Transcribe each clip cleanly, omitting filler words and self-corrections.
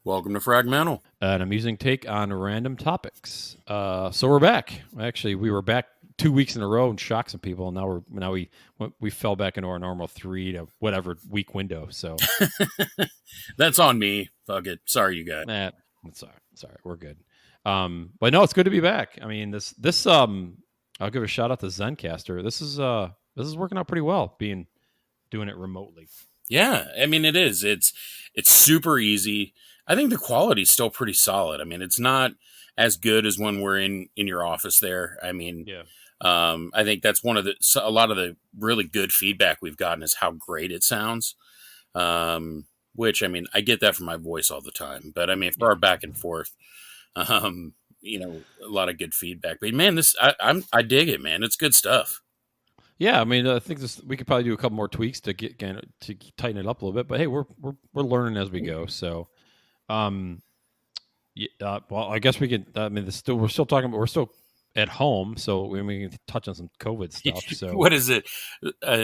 Welcome to Fragmental. An amusing take on random topics. So we're back. Actually, we were back 2 weeks in a row and shocked some people. And now we fell back into our normal 3 to whatever week window. So That's on me. Fuck it. Sorry, you guys. it's all right. It's all right. We're good. But no, it's good to be back. I mean, this I'll give a shout out to Zencaster. This is working out pretty well. Doing it remotely. Yeah, I mean it is. It's super easy. I think the quality's still pretty solid. I mean, it's not as good as when we're in your office there. I mean, Yeah. I think that's a lot of the really good feedback we've gotten is how great it sounds. Which I mean, I get that from my voice all the time. But I mean, for our back and forth, a lot of good feedback. But man, I dig it, man. It's good stuff. Yeah, I mean, I think we could probably do a couple more tweaks to to tighten it up a little bit. But hey, we're learning as we go. So, well, I guess we could. I mean, we're still talking about we're still at home, so we can touch on some COVID stuff. So, what is it?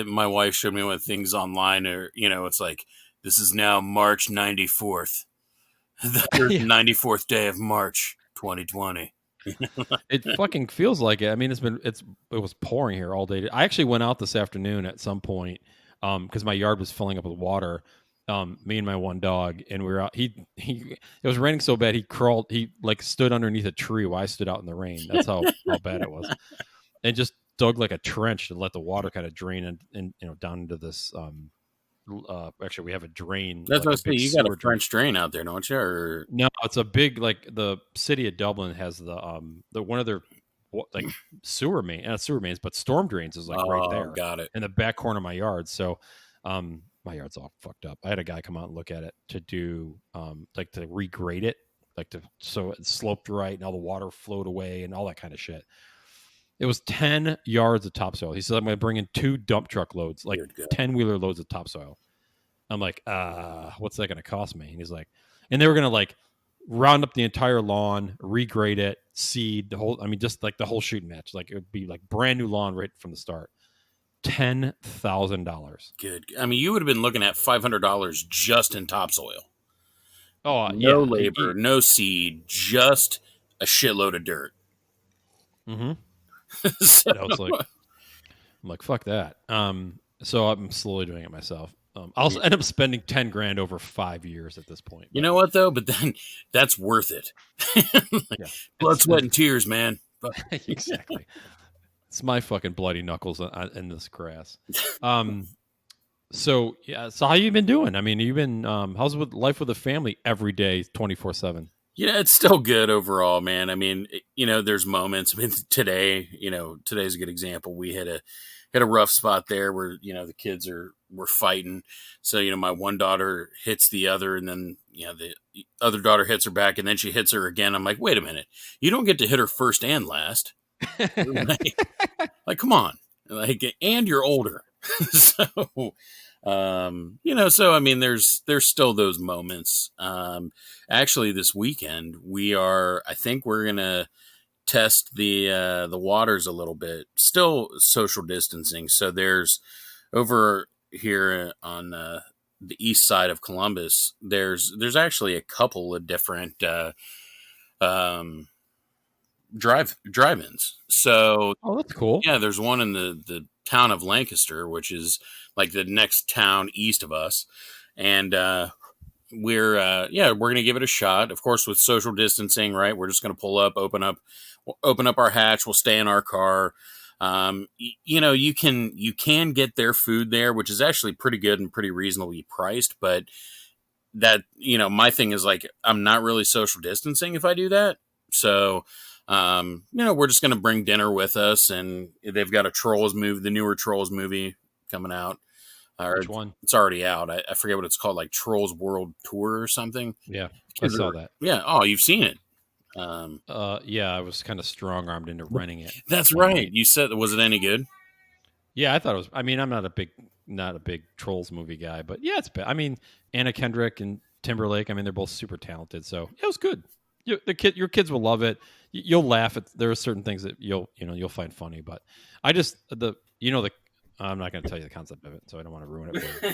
My wife showed me one of the things online, or it's like this is now March 94th, the 94th day of March 2020. It fucking feels like it. I mean, it was pouring here all day. I actually went out this afternoon at some point because my yard was filling up with water. Me and my one dog, and we were out. It was raining so bad he like stood underneath a tree while I stood out in the rain. That's how bad it was, and just dug like a trench to let the water kind of drain and down into this. Actually, we have a drain. That's what I say. You got a French drain out there, don't you? Or no, it's a big, like, the city of Dublin has the one of their like sewer mains, but storm drains is like right there. Got it. In the back corner of my yard. So my yard's all fucked up. I had a guy come out and look at it to do like to regrade it, so it sloped right and all the water flowed away and all that kind of shit. It was 10 yards of topsoil. He said, I'm going to bring in 2 dump truck loads, like 10-wheeler loads of topsoil. I'm like, what's that going to cost me? And he's like, and they were going to like round up the entire lawn, regrade it, seed the whole, I mean, just like the whole shooting match. Like it would be like brand new lawn right from the start. $10,000. Good. I mean, you would have been looking at $500 just in topsoil. Oh, no labor, no seed, just a shitload of dirt. Mm-hmm. So, I'm like, fuck that. So I'm slowly doing it myself. I'll end up spending $10,000 over 5 years at this point. You know what though? But then that's worth it. Blood, sweat, and tears, man. Exactly. It's my fucking bloody knuckles in this grass. So yeah. So how you been doing? I mean, you've been how's life with the family every day, 24/7? Yeah, it's still good overall, man. I mean, there's moments. I mean, today's a good example. We hit a rough spot there where the kids were fighting. So my one daughter hits the other, and then the other daughter hits her back, and then she hits her again. I'm like, wait a minute, you don't get to hit her first and last. like, come on, and you're older, so. So I mean, there's still those moments. Actually, this weekend I think we're gonna test the waters a little bit. Still social distancing. So there's over here on the east side of Columbus. There's actually a couple of different drive-ins. So that's cool. Yeah, there's one in the town of Lancaster, which is like the next town east of us, and we're gonna give it a shot. Of course, with social distancing, right? We're just gonna pull up, open up our hatch. We'll stay in our car. You can get their food there, which is actually pretty good and pretty reasonably priced. But that my thing is like I'm not really social distancing if I do that. So. We're just going to bring dinner with us, and they've got the newer Trolls movie coming out. Which one? It's already out. I forget what it's called, like Trolls World Tour or something. Yeah, I saw that. Yeah. Oh, you've seen it. Yeah, I was kind of strong-armed into renting it. That's right. You said, was it any good? Yeah, I thought it was. I mean, I'm not a big Trolls movie guy, but yeah, it's. I mean, Anna Kendrick and Timberlake. I mean, they're both super talented, so it was good. Your kids will love it. You'll laugh at. There are certain things that you'll find funny, but I just I'm not going to tell you the concept of it, so I don't want to ruin it for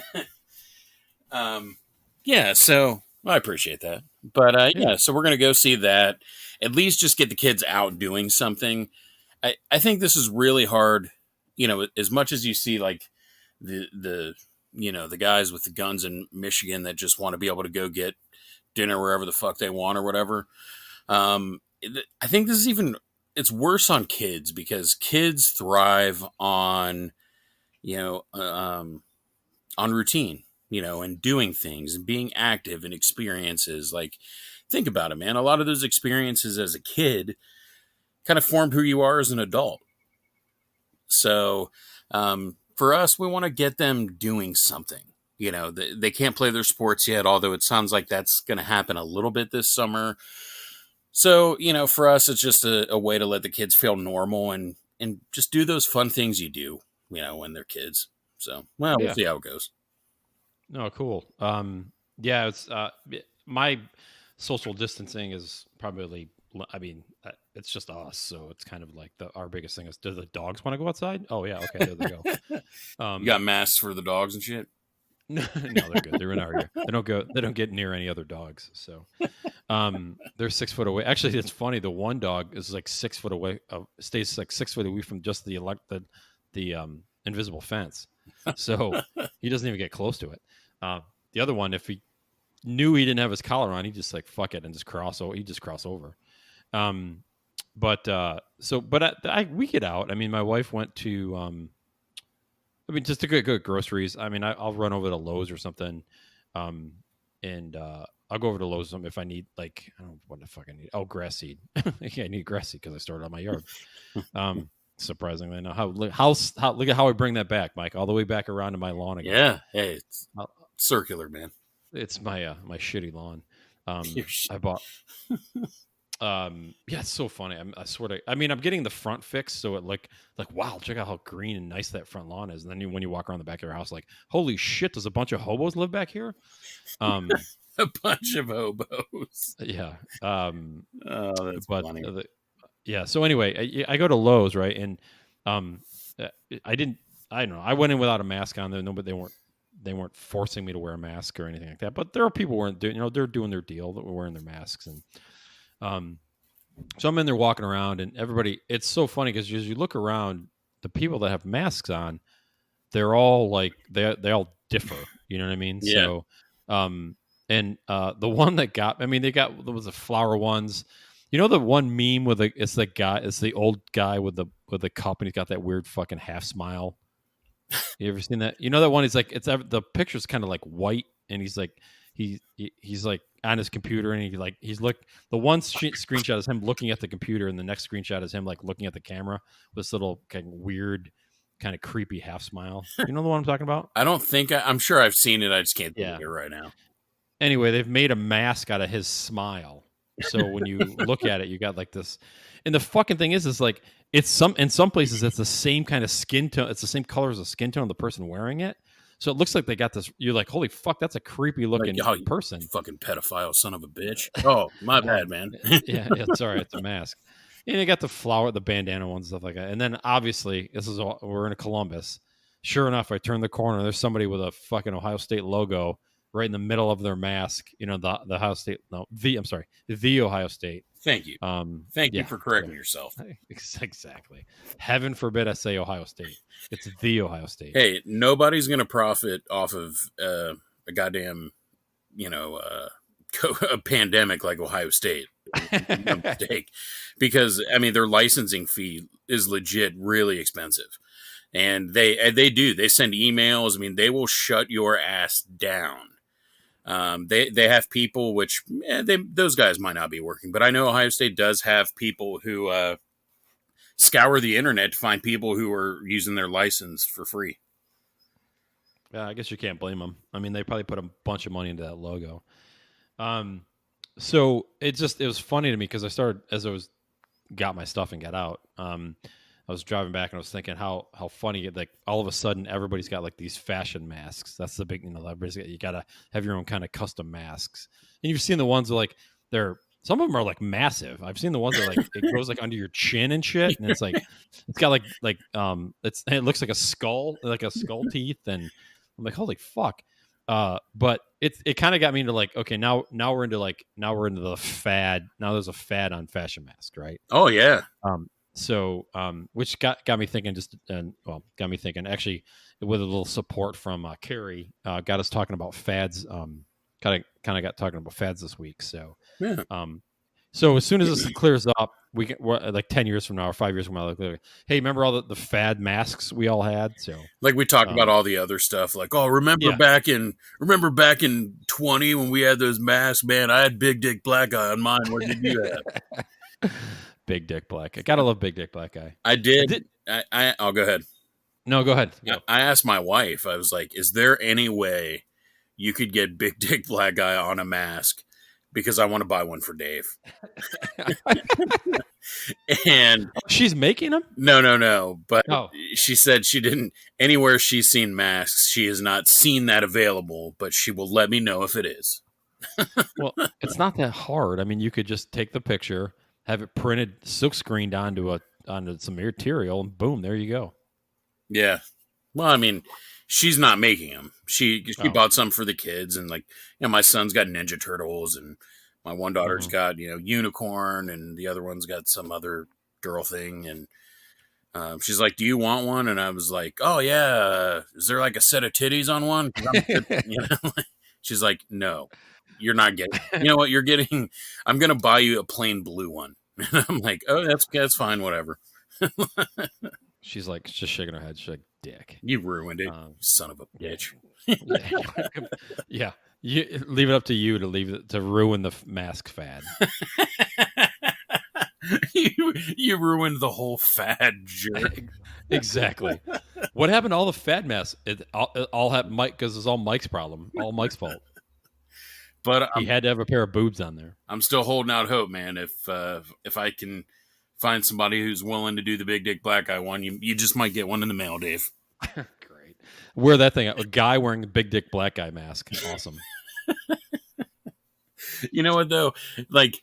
you. Yeah. So I appreciate that. But Yeah. yeah, so we're gonna go see that. At least just get the kids out doing something. I think this is really hard. You know, as much as you see like the the guys with the guns in Michigan that just want to be able to go get dinner wherever the fuck they want or whatever. I think this is even it's worse on kids because kids thrive on you know on routine, and doing things and being active and experiences. Like, think about it, man. A lot of those experiences as a kid kind of formed who you are as an adult. So, for us, we want to get them doing something. They can't play their sports yet, although it sounds like that's going to happen a little bit this summer. So, for us, it's just a way to let the kids feel normal and just do those fun things you do, when they're kids. So, well, we'll Yeah. see how it goes. No, cool. Yeah, it's my social distancing is probably. I mean, it's just us, so it's kind of like our biggest thing is, do the dogs want to go outside? Oh yeah, okay, there they go. You got masks for the dogs and shit? No, they're good. They're in our ear. They don't go. They don't get near any other dogs. So, they're 6 foot away. Actually, it's funny. The one dog is like 6 foot away. Stays like 6 foot away from just the invisible fence. So he doesn't even get close to it. The other one, if he knew he didn't have his collar on, he just like fuck it and just cross. He just cross over. But we get out. I mean, my wife went to. I mean, just to get groceries. I mean, I'll run over to Lowe's or something, and I'll go over to Lowe's if I need, like, I don't know what the fuck I need. Oh, grass seed. Yeah, I need grass seed because I started on my yard. Surprisingly, now how look at how I bring that back, Mike, all the way back around to my lawn again. Yeah. Hey, it's Uh, circular, man. It's my shitty lawn. Sh- I bought. Yeah, it's so funny. I swear to. I mean, I'm getting the front fixed, so it like wow, check out how green and nice that front lawn is. And then when you walk around the back of your house, like, holy shit, does a bunch of hobos live back here? Um, a bunch of hobos. yeah. Oh, that's But funny. yeah. So anyway, I go to Lowe's, right, and um, uh, I didn't. I don't know. I went in without a mask on. There, no, but they weren't forcing me to wear a mask or anything like that. But there are people who weren't doing. They're doing their deal that were wearing their masks and. Um, So I'm in there walking around, and everybody. It's so funny because as you look around, the people that have masks on, they're all like they all differ. You know what I mean? Yeah. So, and the one that got, I mean, there was the flower ones. You know the one meme with it's the old guy with the cup, and he's got that weird fucking half smile. You ever seen that? You know that one? He's like, the picture's kind of like white, and he's like, he's like on his computer, and he's look. The one screenshot is him looking at the computer, and the next screenshot is him like looking at the camera with this little kind of weird, kind of creepy half smile. You know the one I'm talking about? I don't think I'm sure I've seen it. I just can't think Yeah. of it right now. Anyway, they've made a mask out of his smile. So when you look at it, you got like this. And the fucking thing is like in some places it's the same kind of skin tone. It's the same color as the skin tone of the person wearing it. So it looks like they got this. You're like, holy fuck, that's a creepy Like, looking oh, you person. fucking pedophile son of a bitch. Oh, my bad, man. Yeah, it's all right. It's a mask. And they got the bandana ones, stuff like that. And then obviously, we're in Columbus. Sure enough, I turn the corner. There's somebody with a fucking Ohio State logo right in the middle of their mask. You know, the Ohio State. No, the Ohio State. Thank you. Thank you Yeah, for correcting yourself. exactly. Heaven forbid I say Ohio State. It's the Ohio State. Hey, nobody's going to profit off of a goddamn, a pandemic like Ohio State. No mistake. Because, I mean, their licensing fee is legit really expensive. And they send emails. I mean, they will shut your ass down. They have people which those guys might not be working, but I know Ohio State does have people who scour the internet to find people who are using their license for free. Yeah, I guess you can't blame them. I mean, they probably put a bunch of money into that logo. So it was funny to me because as I got my stuff and got out. I was driving back and I was thinking how funny, like all of a sudden everybody's got like these fashion masks. That's the big, you gotta have your own kind of custom masks. And you've seen the ones that like some of them are like massive. I've seen the ones that like it goes like under your chin and shit, and it's like it's got it looks like a skull teeth, and I'm like, holy fuck. But it kind of got me into like, okay, now we're into the fad. Now there's a fad on fashion masks, right? Oh yeah. Which got me thinking, got me thinking actually, with a little support from Carrie, got us talking about fads. Kind of got talking about fads this week. Yeah. Um, so as soon as this clears up, we're like 10 years from now or 5 years from now, like, hey, remember all the fad masks we all had? So, Like we talked about um, all the other stuff. Like, oh, yeah, remember back in 20 when we had those masks, man, I had big dick black eye on mine. What did you have? Big Dick Black Guy. Gotta love Big Dick Black Guy. I I did. did. I'll go ahead. No, go ahead. Go. I asked my wife, I was like, is there any way you could get big dick black guy on a mask? Because I want to buy one for Dave. And She's making them? no. But Oh, she said she didn't, anywhere she's seen masks, she has not seen that available, but she will let me know if it is. well, it's not that hard. I mean, you could just take the picture, have it printed, silk screened onto some material, and boom, there you go. Yeah. Well, I mean, she's not making them. She Oh, bought some for the kids, and like, my son's got Ninja Turtles, and my one daughter's mhm. got unicorn, and the other one's got some other girl thing, and she's like, "Do you want one?" And I was like, "Oh yeah, is there like a set of titties on one?" 'Cause I'm good, She's like, "No, you're not getting. You know what? You're getting. I'm gonna buy you a plain blue one." And I'm like, "Oh, that's fine, whatever." She's like just shaking her head. She's like, "Dick." You ruined it, Um, son of a yeah, bitch. yeah, yeah. You leave it up to you to ruin the mask fad. you ruined the whole fad, jerk. Exactly. What happened to all the fad masks? It all happened Mike because it's all Mike's problem. All Mike's fault. But He had to have a pair of boobs on there. I'm still holding out hope, man. If I can find somebody who's willing to do the big dick black guy one, you just might get one in the mail, Dave. Great. Wear that thing. A guy wearing a big dick black guy mask. Awesome. You know what though? Like,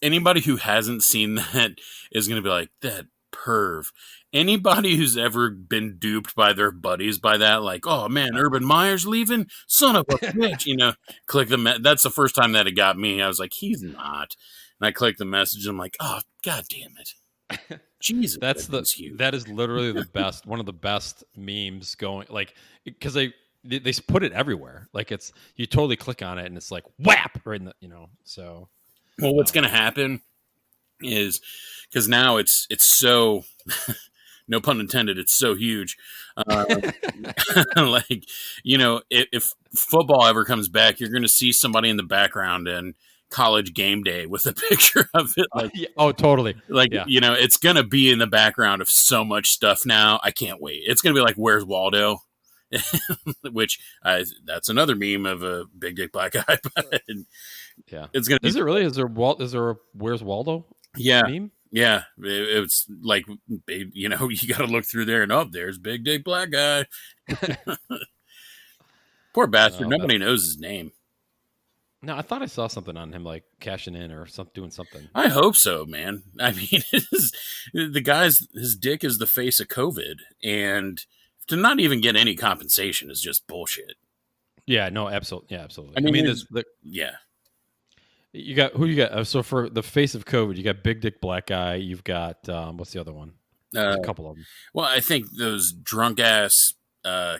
anybody who hasn't seen that is going to be like, that perv. Anybody who's ever been duped by their buddies by that, like, oh man, Urban Meyer's leaving, son of a bitch, click that's the first time that it got me. I was like, he's not. And I clicked the message. And I'm like, oh, god damn it. Jesus. That is literally the best, one of the best memes going, like, because they put it everywhere. Like, it's, you totally click on it and it's like whap right in the, so. Well, what's going to happen is, because now it's so, no pun intended, it's so huge. Like, if football ever comes back, you're going to see somebody in the background and College Game Day with a picture of it. Like, Yeah. Oh, totally. like Yeah. it's going to be in the background of so much stuff now. I can't wait. It's going to be like, Where's Waldo? Which that's another meme of a big dick black guy. But Yeah. it's going to be. Is it really? Is there a Where's Waldo Yeah. meme? Yeah. It's like, you got to look through there and there's big dick black guy. Poor bastard. Nobody knows his name. No, I thought I saw something on him, like cashing in or doing something. I hope so, man. I mean, his dick is the face of COVID, and to not even get any compensation is just bullshit. Yeah, no, absolutely. Yeah, absolutely. I mean, yeah. You got who you got? So for the face of COVID, you got big dick black guy. You've got what's the other one? There's a couple of them. Well, I think those drunk ass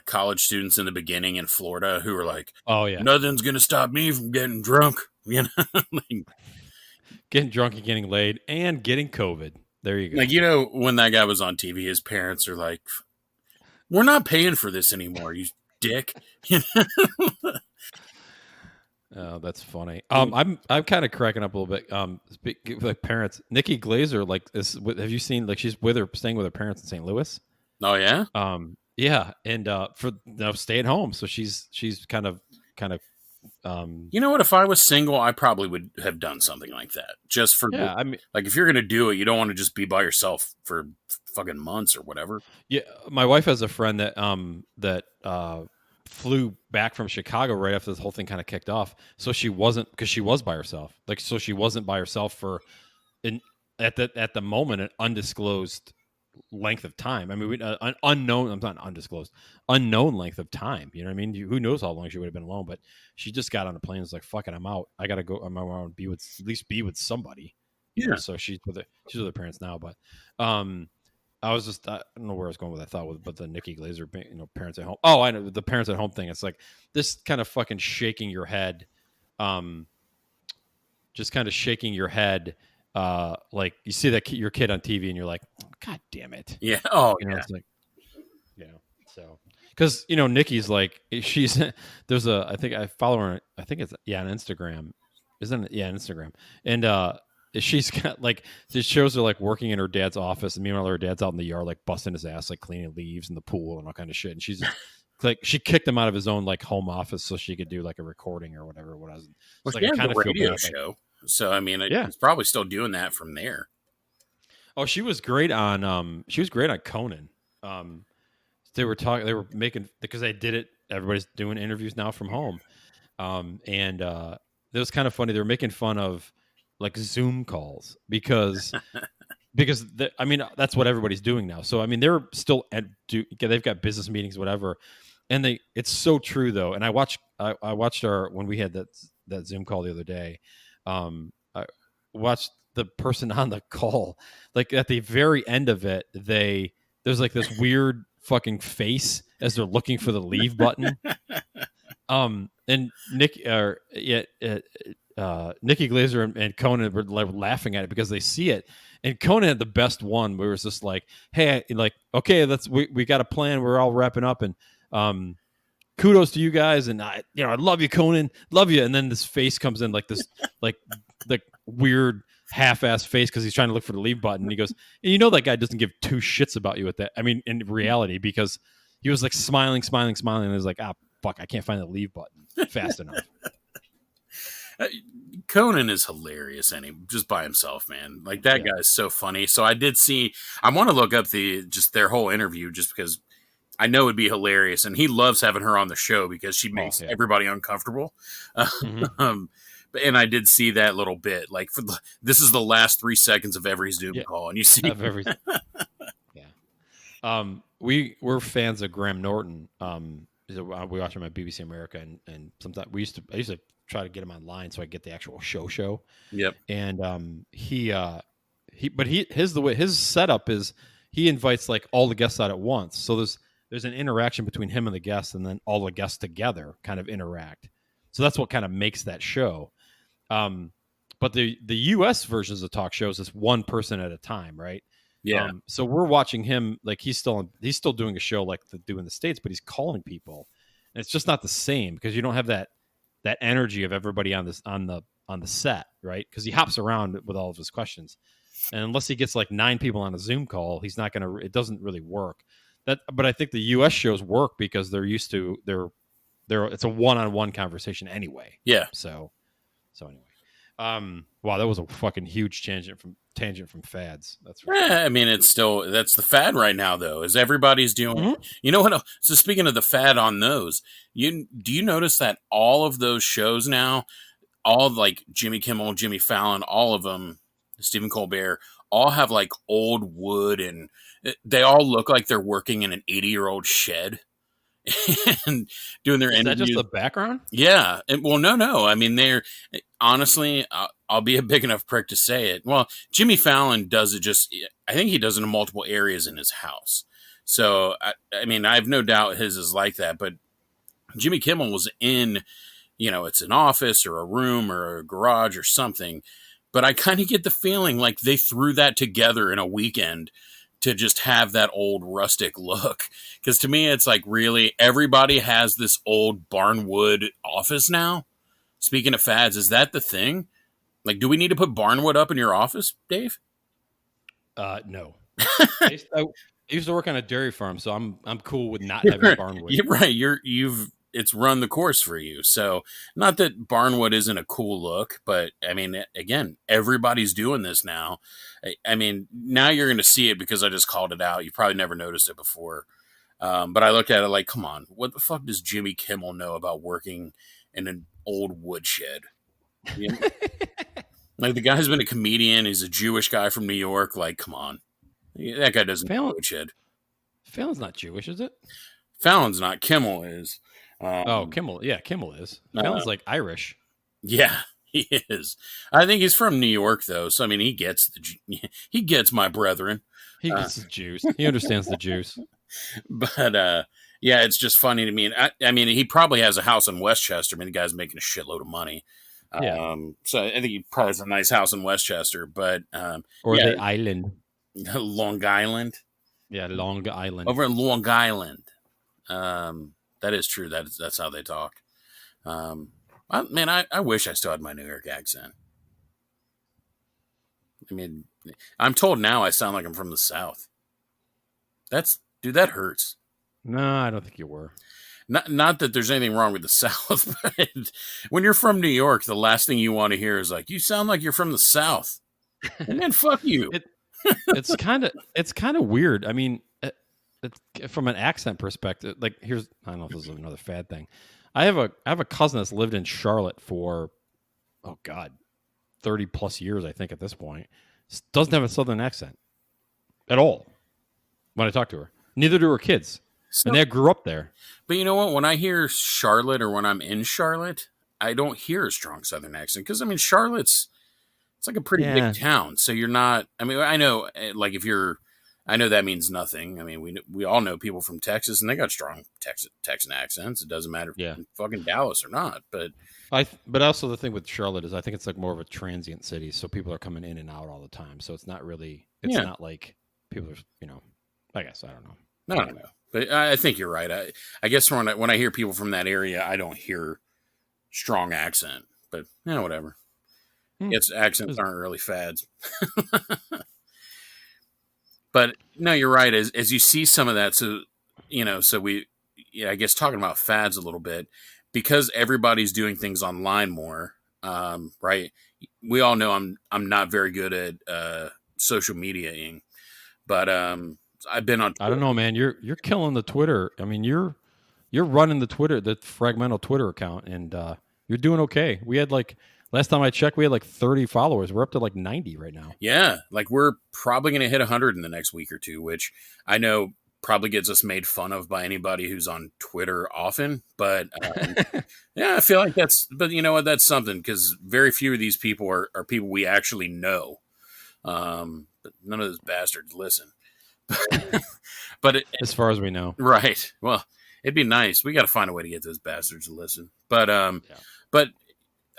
college students in the beginning in Florida who were like, "Oh yeah, nothing's gonna stop me from getting drunk," like, getting drunk and getting laid and getting COVID. There you go. Like, when that guy was on TV, his parents are like, "We're not paying for this anymore, you dick." Oh, that's funny. I'm kind of cracking up a little bit. Speaking of like parents, Nikki Glazer, like, have you seen, like, she's staying with her parents in St. Louis? Oh yeah. Yeah, and for stay at home, so she's kind of. You know what? If I was single, I probably would have done something like that. Just for I mean, like, if you're gonna do it, you don't want to just be by yourself for fucking months or whatever. yeah. My wife has a friend that flew back from Chicago right after this whole thing kind of kicked off. So she wasn't, because she was by herself. Like, so she wasn't by herself for at the moment an undisclosed length of time. I mean, unknown. I'm not undisclosed, unknown length of time. You know what I mean? Who knows how long she would have been alone? But she just got on a plane. And was like, "Fuck it, I'm out. I gotta go. I'm around. Be with at least be with somebody." You know. Yeah. So she's with her parents now. But I don't know where I was going with that thought with, but the Nikki Glazer, parents at home. Oh, I know the parents at home thing. It's like this kind of fucking shaking your head, just kind of shaking your head, like you see your kid on TV and you're like, God damn it, Yeah. Oh, it's like, so because Nikki's like she's there's I think I follow her. I think it's on Instagram, isn't it? Yeah, on Instagram, and she's got like it shows her like working in her dad's office, and meanwhile her dad's out in the yard like busting his ass, like cleaning leaves in the pool and all kind of shit. And she's just, like she kicked him out of his own like home office so she could do like a recording or whatever it was. well, It's like she I has kind a of feel radio bad. show, so I mean, Yeah. it's probably still doing that from there. Oh, she was great on Conan. They were making because they did it. Everybody's doing interviews now from home. And it was kind of funny. They were making fun of like Zoom calls because I mean that's what everybody's doing now. So I mean they're still they've got business meetings, whatever, and it's so true though. And I watched our when we had that Zoom call the other day. I watched the person on the call, like at the very end of it, there's like this weird fucking face as they're looking for the leave button. And Nikki Glazer and Conan were laughing at it because they see it. And Conan had the best one where it was just like, hey, like, okay, we got a plan. We're all wrapping up, and kudos to you guys. And I love you, Conan, love you. And then this face comes in like this, like weird half-ass face because he's trying to look for the leave button. And he goes, that guy doesn't give two shits about you at that. I mean, in reality, because he was like smiling, and he was like, fuck, I can't find the leave button fast enough. Conan is hilarious, just by himself, man. Like that guy is so funny. So I want to look up their whole interview just because I know it'd be hilarious, and he loves having her on the show because she makes everybody uncomfortable. Mm-hmm. And I did see that little bit. Like this is the last 3 seconds of every Zoom call, and you see everything. Yeah. We're fans of Graham Norton. We watch him at BBC America, and sometimes I used to try to get him online so I get the actual show. Yep. And his setup is he invites like all the guests out at once. So there's an interaction between him and the guests, and then all the guests together kind of interact. So that's what kind of makes that show. But the US versions of talk shows is one person at a time, right? Yeah. So we're watching him like he's still doing a show like they do in the States, but he's calling people, and it's just not the same because you don't have that energy of everybody on the set, right? Because he hops around with all of his questions, and unless he gets like 9 people on a Zoom call, he's not gonna. It doesn't really work. But I think the US shows work because they're used to it's a one-on-one conversation anyway. Yeah. So anyway. Wow, that was a fucking huge tangent from fads. That's right. I mean, that's the fad right now, though, is everybody's doing. Mm-hmm. You know what? So speaking of the fad on those, do you notice that all of those shows now, all like Jimmy Kimmel, Jimmy Fallon, all of them, Stephen Colbert, all have like old wood, and they all look like they're working in an 80-year-old shed. And doing their interviews. Is that just the background? Yeah. Well, no. I mean, they're honestly, I'll be a big enough prick to say it. Well, Jimmy Fallon does it I think he does it in multiple areas in his house. So, I mean, I have no doubt his is like that. But Jimmy Kimmel was in, it's an office or a room or a garage or something. But I kind of get the feeling like they threw that together in a weekend to just have that old rustic look. Because to me, it's like really everybody has this old barnwood office now. Speaking of fads, is that the thing? Like, do we need to put barnwood up in your office, Dave? No. I used to work on a dairy farm, so I'm cool with not having barnwood. You're right. It's run the course for you. So not that barnwood isn't a cool look, but I mean, again, everybody's doing this now. I mean, now you're going to see it because I just called it out. You probably never noticed it before. But I looked at it like, come on, what the fuck does Jimmy Kimmel know about working in an old woodshed? You know? Like the guy's been a comedian. He's a Jewish guy from New York. Like, come on. That guy doesn't know Fallon, shit. Fallon's not Jewish, is it? Fallon's not. Kimmel is. Oh, Um, Kimmel. Yeah, Kimmel is. uh, Fallon's like Irish. yeah, he is. I think he's from New York though, so I mean, he gets my brethren. He Uh, gets the Jews. He understands the Jews. but yeah, it's just funny to me. And I mean, he probably has a house in Westchester. I mean, the guy's making a shitload of money. Yeah. So I think he probably has a nice house in Westchester. But Or yeah, the island. Long Island. Yeah, Long Island. Over in Long Island. That is true. That's how they talk. I wish I still had my New York accent. I mean, I'm told now I sound like I'm from the South. Dude, that hurts. No, I don't think you were. Not that there's anything wrong with the South, but when you're from New York, the last thing you want to hear is like, "You sound like you're from the South." And man, fuck you. It's kind of weird. I mean, it's from an accent perspective. Like, I don't know if this is another fad thing. I have a cousin that's lived in Charlotte for, oh God, 30 plus years, I think at this point. Doesn't have a Southern accent at all. When I talk to her, neither do her kids, and they grew up there. But you know what? When I hear Charlotte or when I'm in Charlotte, I don't hear a strong Southern accent because I mean it's like a pretty big town, so you're not. I mean, I know like if you're. I know that means nothing. I mean, we all know people from Texas, and they got strong Texan accents. It doesn't matter if you're in fucking Dallas or not. But also the thing with Charlotte is I think it's like more of a transient city, so people are coming in and out all the time. So it's not really. It's not like people are. I guess I don't know. No, I don't know. But I think you're right. I guess when I hear people from that area, I don't hear strong accent. But whatever. It's accents aren't really fads. But no, you're right. As you see some of that, so I guess talking about fads a little bit, because everybody's doing things online more, right? We all know I'm not very good at social mediaing, but I've been on Twitter. I don't know, man. You're killing the Twitter. I mean, you're running the Fragmental Twitter account, and you're doing okay. We had last time I checked, we had 30 followers. We're up to 90 right now. Yeah, we're probably going to hit 100 in the next week or two, which I know probably gets us made fun of by anybody who's on Twitter often. But yeah, I feel like but you know what? That's something because very few of these people are people we actually know. But none of those bastards listen. But as far as we know, right. Well, it'd be nice. We got to find a way to get those bastards to listen. But but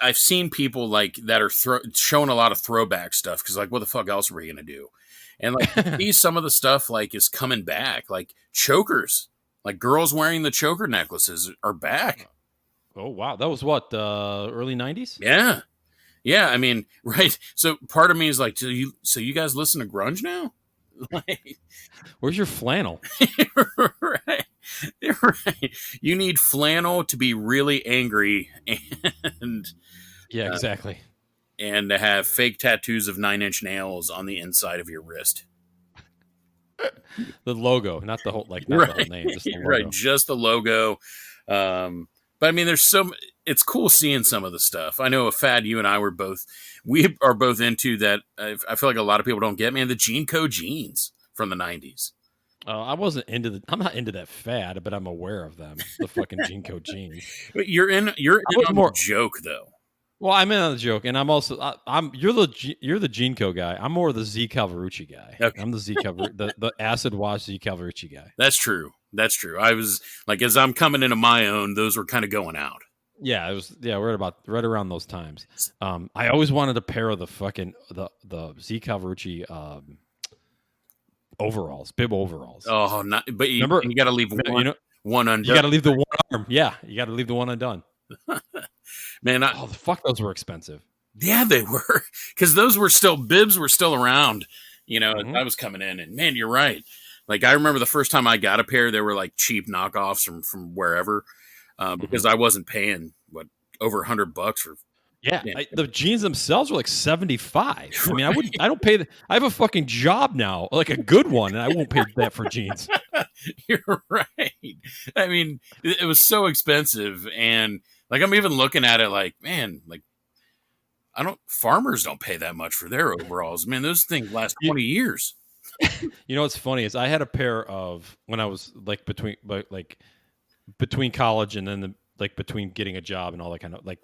I've seen people that are showing a lot of throwback stuff because what the fuck else are we gonna do? And some of the stuff is coming back, chokers, girls wearing the choker necklaces are back. Oh wow, that was what early 90s? Yeah. I mean, right. So part of me is so you guys listen to grunge now? Where's your flannel? Right. You need flannel to be really angry and yeah, exactly. And to have fake tattoos of 9-inch nails on the inside of your wrist. The logo, not the whole the whole name, just the logo. Right, just the logo. But I mean, it's cool seeing some of the stuff. I know a fad you and I we are both into that. I feel like a lot of people don't get, man, the Jean Co jeans from the 90s. I wasn't I'm not into that fad, but I'm aware of them. The fucking Jean Co jeans. But you're in on the joke though. Well, I'm in on the joke, and I'm also you're the Jean Co guy. I'm more the Z Calvarucci guy. Okay. I'm the Z the acid wash Z Calvarucci guy. That's true. I was as I'm coming into my own, those were kind of going out. Yeah, it was. Yeah, we're about right around those times. I always wanted a pair of the fucking the Z Calvarucci overalls, bib overalls. Oh, not, but you got to leave one undone. You got to leave the one arm. Yeah, you got to leave the one undone. Man, the fuck, those were expensive. Yeah, they were because bibs were still around. I was coming in, and man, you're right. I remember the first time I got a pair, they were cheap knockoffs from wherever, because I wasn't paying over $100 for. Yeah, the jeans themselves were $75. Right. I mean, I don't pay. I have a fucking job now, a good one, and I won't pay that for jeans. You're right. I mean, it was so expensive, and I'm even looking at it man, farmers don't pay that much for their overalls. Man, those things last 20 years. You know what's funny is I had a pair of when I was like between college and then like between getting a job and all that kind of like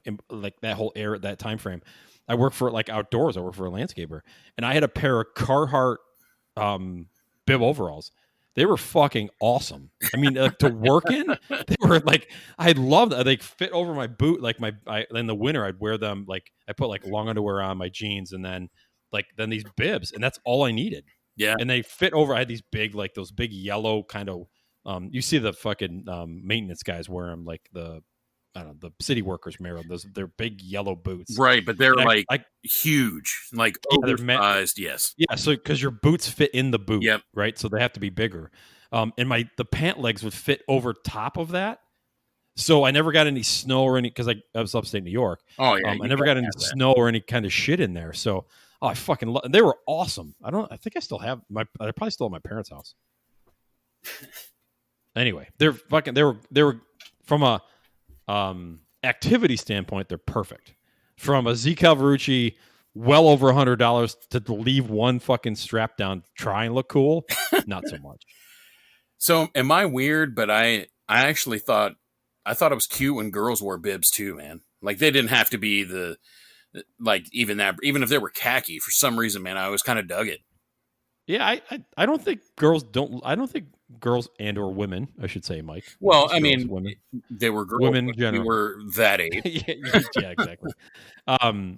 that whole era, that time frame. I worked for like outdoors. I worked for a landscaper, and I had a pair of Carhartt um, bib overalls. They were fucking awesome. I mean, like to work in, they were like I loved it. They fit over my boot. Like in the winter, I'd wear them. Like I put like long underwear on my jeans, and then these bibs, and that's all I needed. Yeah. And they fit over. I had these big, like those big yellow kind of. You see the fucking maintenance guys wear them, like the I don't know, the city workers wear them. Those they're big yellow boots, Right, but they're and like I huge, like yeah, they're meant oversized. Yes. yeah, so because your boots fit in the boot, Yep. right? So they have to be bigger. And the pant legs would fit over top of that. So I never got any snow or any because I was upstate New York. Oh yeah, I you never gotta got any have that. snow or any kind of shit in there. So I fucking they were awesome. I think I still have they're probably still at my parents' house. Anyway, they were from a activity standpoint, they're perfect. From a Z Calvarucci, well over $100 to leave one fucking strap down, try and look cool, not so much. So am I weird? But I actually thought it was cute when girls wore bibs too, man. Like they didn't have to be the like even if they were khaki for some reason, man. I always kind of dug it. Yeah, I don't think girls don't. I don't think girls and or women, I should say, Mike, not Well, just I girls, mean, women, they were girls women in when we general. were that age. Yeah, exactly. Um,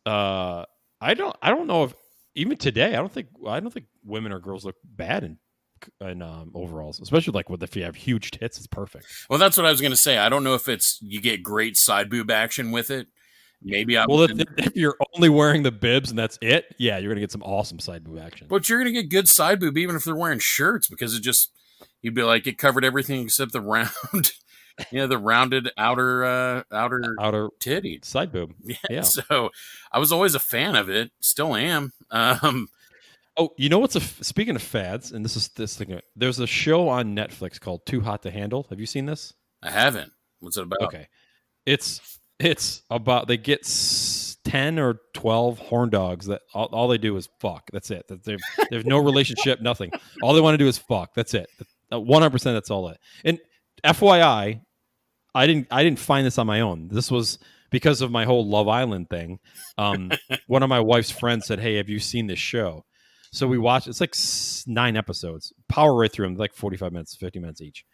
I don't know if even today, I don't think women or girls look bad in overalls, especially like if you have huge tits, it's perfect. Well, that's what I was going to say. I don't know if it's you get great side boob action with it. Maybe I Well, was if you're only wearing the bibs and that's it, yeah, you're gonna get some awesome side boob action. but you're going to get good side boob even if they're wearing shirts because it just you'd be like it covered everything except the round, the rounded outer Outer titty. side boob, Yeah, yeah. so I was always a fan of it. Still am. Oh, you know what's speaking of fads, and this thing. There's a show on Netflix called Too Hot to Handle. Have you seen this? I haven't. What's it about? Okay, it's about they get 10 or 12 horn dogs that all they do is fuck. That's it. There's no relationship, nothing. All they want to do is fuck. That's it. 100%. That's all it. And FYI, I didn't find this on my own. This was because of my whole Love Island thing. One of my wife's friends said, "Hey, have you seen this show?" So we watched. It's like 9 episodes. Power right through them, like 45 minutes, 50 minutes each.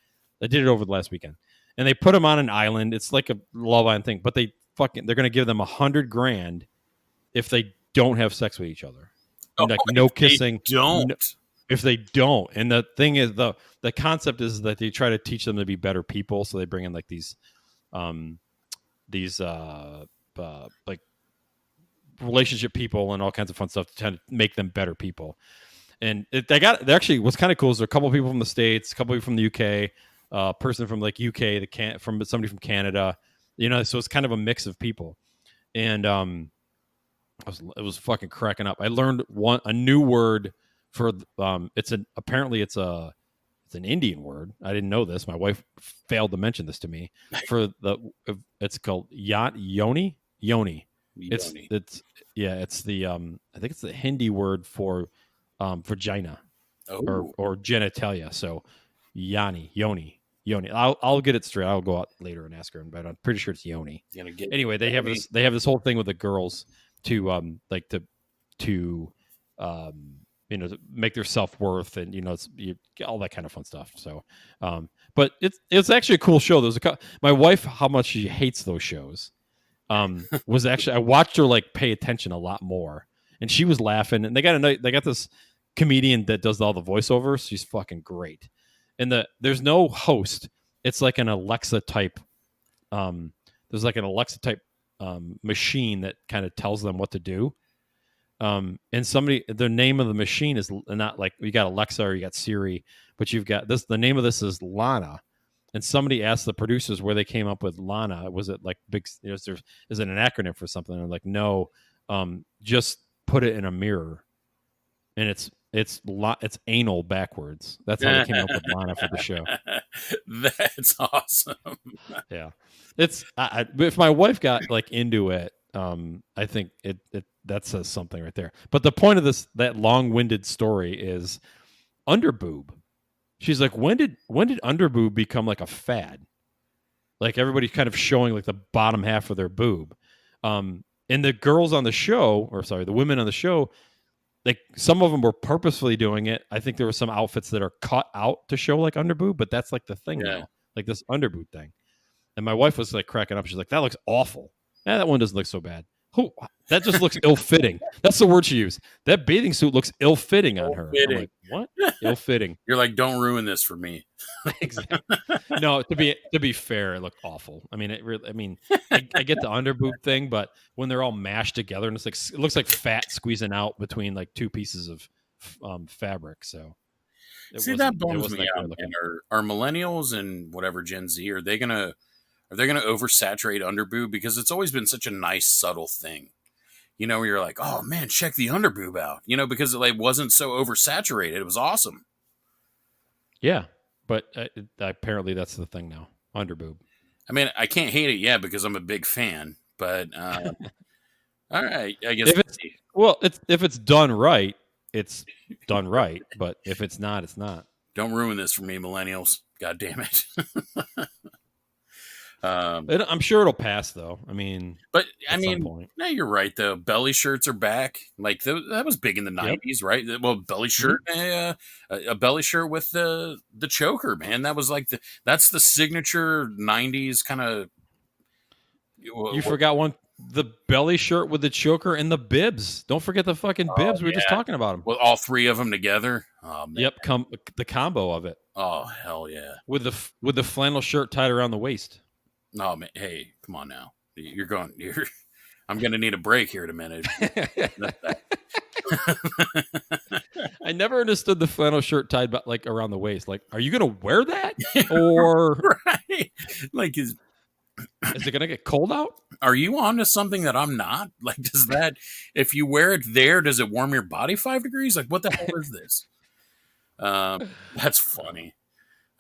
I did it over the last weekend, and they put them on an island. It's like a Love Island thing, but they're going to give them $100,000 if they don't have sex with each other, Oh, and like no they kissing. don't. If they don't, and the thing is the concept is that they try to teach them to be better people, so they bring in like um these like relationship people and all kinds of fun stuff to try to make them better people. And they actually what's kind of cool is there are a couple of people from the States, a couple of people from the UK, person from like UK, from somebody from Canada, so it's kind of a mix of people. And it was fucking cracking up. I learned a new word for apparently it's an Indian word. I didn't know this. My wife failed to mention this to me. It's called yoni. It's yeah. It's the I think it's the Hindi word for vagina Oh, or genitalia. So yoni. I'll get it straight. I'll go out later and ask her, but I'm pretty sure it's yoni. gonna get Anyway, they have this whole thing with the girls to to to make their self-worth and all that kind of fun stuff. So but it's actually a cool show. My wife, how much she hates those shows, was actually I watched her like pay attention a lot more, and she was laughing. And they got this comedian that does all the voiceovers. She's fucking great. And there's no host. It's like an Alexa type. There's like an Alexa type machine that kind of tells them what to do. And the name of the machine is not like you got Alexa or you got Siri, but you've got this. The name of this is Lana. And somebody asked the producers where they came up with Lana. Was it like big? Is it an acronym for something? And they're like, no, just put it in a mirror, and it's anal backwards. That's how they came up with Lana for the show. That's awesome. Yeah, it's if my wife got like into it, I think it that says something right there. But the point of that long-winded story is underboob. She's like, when did underboob become like a fad? Like everybody's kind of showing like the bottom half of their boob. And the girls on the show, or sorry, the women on the show, like some of them were purposefully doing it. I think there were some outfits that are cut out to show like underboob, but that's like the thing Yeah. now, like this underboob thing. And my wife was like cracking up. She's like, "That looks awful. That one doesn't look so bad. Oh, that just looks ill-fitting." That's the word she used. That bathing suit looks ill-fitting on her. I'm like, what? Ill-fitting. You're like, don't ruin this for me. Exactly. No, to be fair, it looked awful. I mean, I get the underboob thing, but when they're all mashed together and it's like it looks like fat squeezing out between like two pieces of fabric. So See, that bums me out. Man. Are millennials and whatever Gen Z, are they gonna oversaturate underboob? Because it's always been such a nice, subtle thing. You know, where you're like, oh man, check the underboob out. You know, because it like wasn't so oversaturated. It was awesome. Yeah, but apparently that's the thing now. Underboob. I mean, I can't hate it yet because I'm a big fan. But all right, I guess. If it's done right, it's done right. But if it's not, it's not. Don't ruin this for me, millennials. God damn it. I'm sure it'll pass, though. I mean, but I mean, no, you're right. Though belly shirts are back. Like that was big in the '90s, right? Well, belly shirt, a belly shirt with the choker, man. That was like that's the signature '90s kind of. You forgot one. The belly shirt with the choker and the bibs. Don't forget the fucking bibs. We were just talking about them. With all three of them together. Oh, man. Yep, the combo of it. Oh hell yeah! With the flannel shirt tied around the waist. Oh man, hey, come on now. I'm going to need a break here in a minute. I never understood the flannel shirt tied like around the waist. Like, are you going to wear that? Or right? Like is it going to get cold out? Are you on to something that I'm not? Like, does that, if you wear it there, does it warm your body 5 degrees? Like, what the hell is this? That's funny.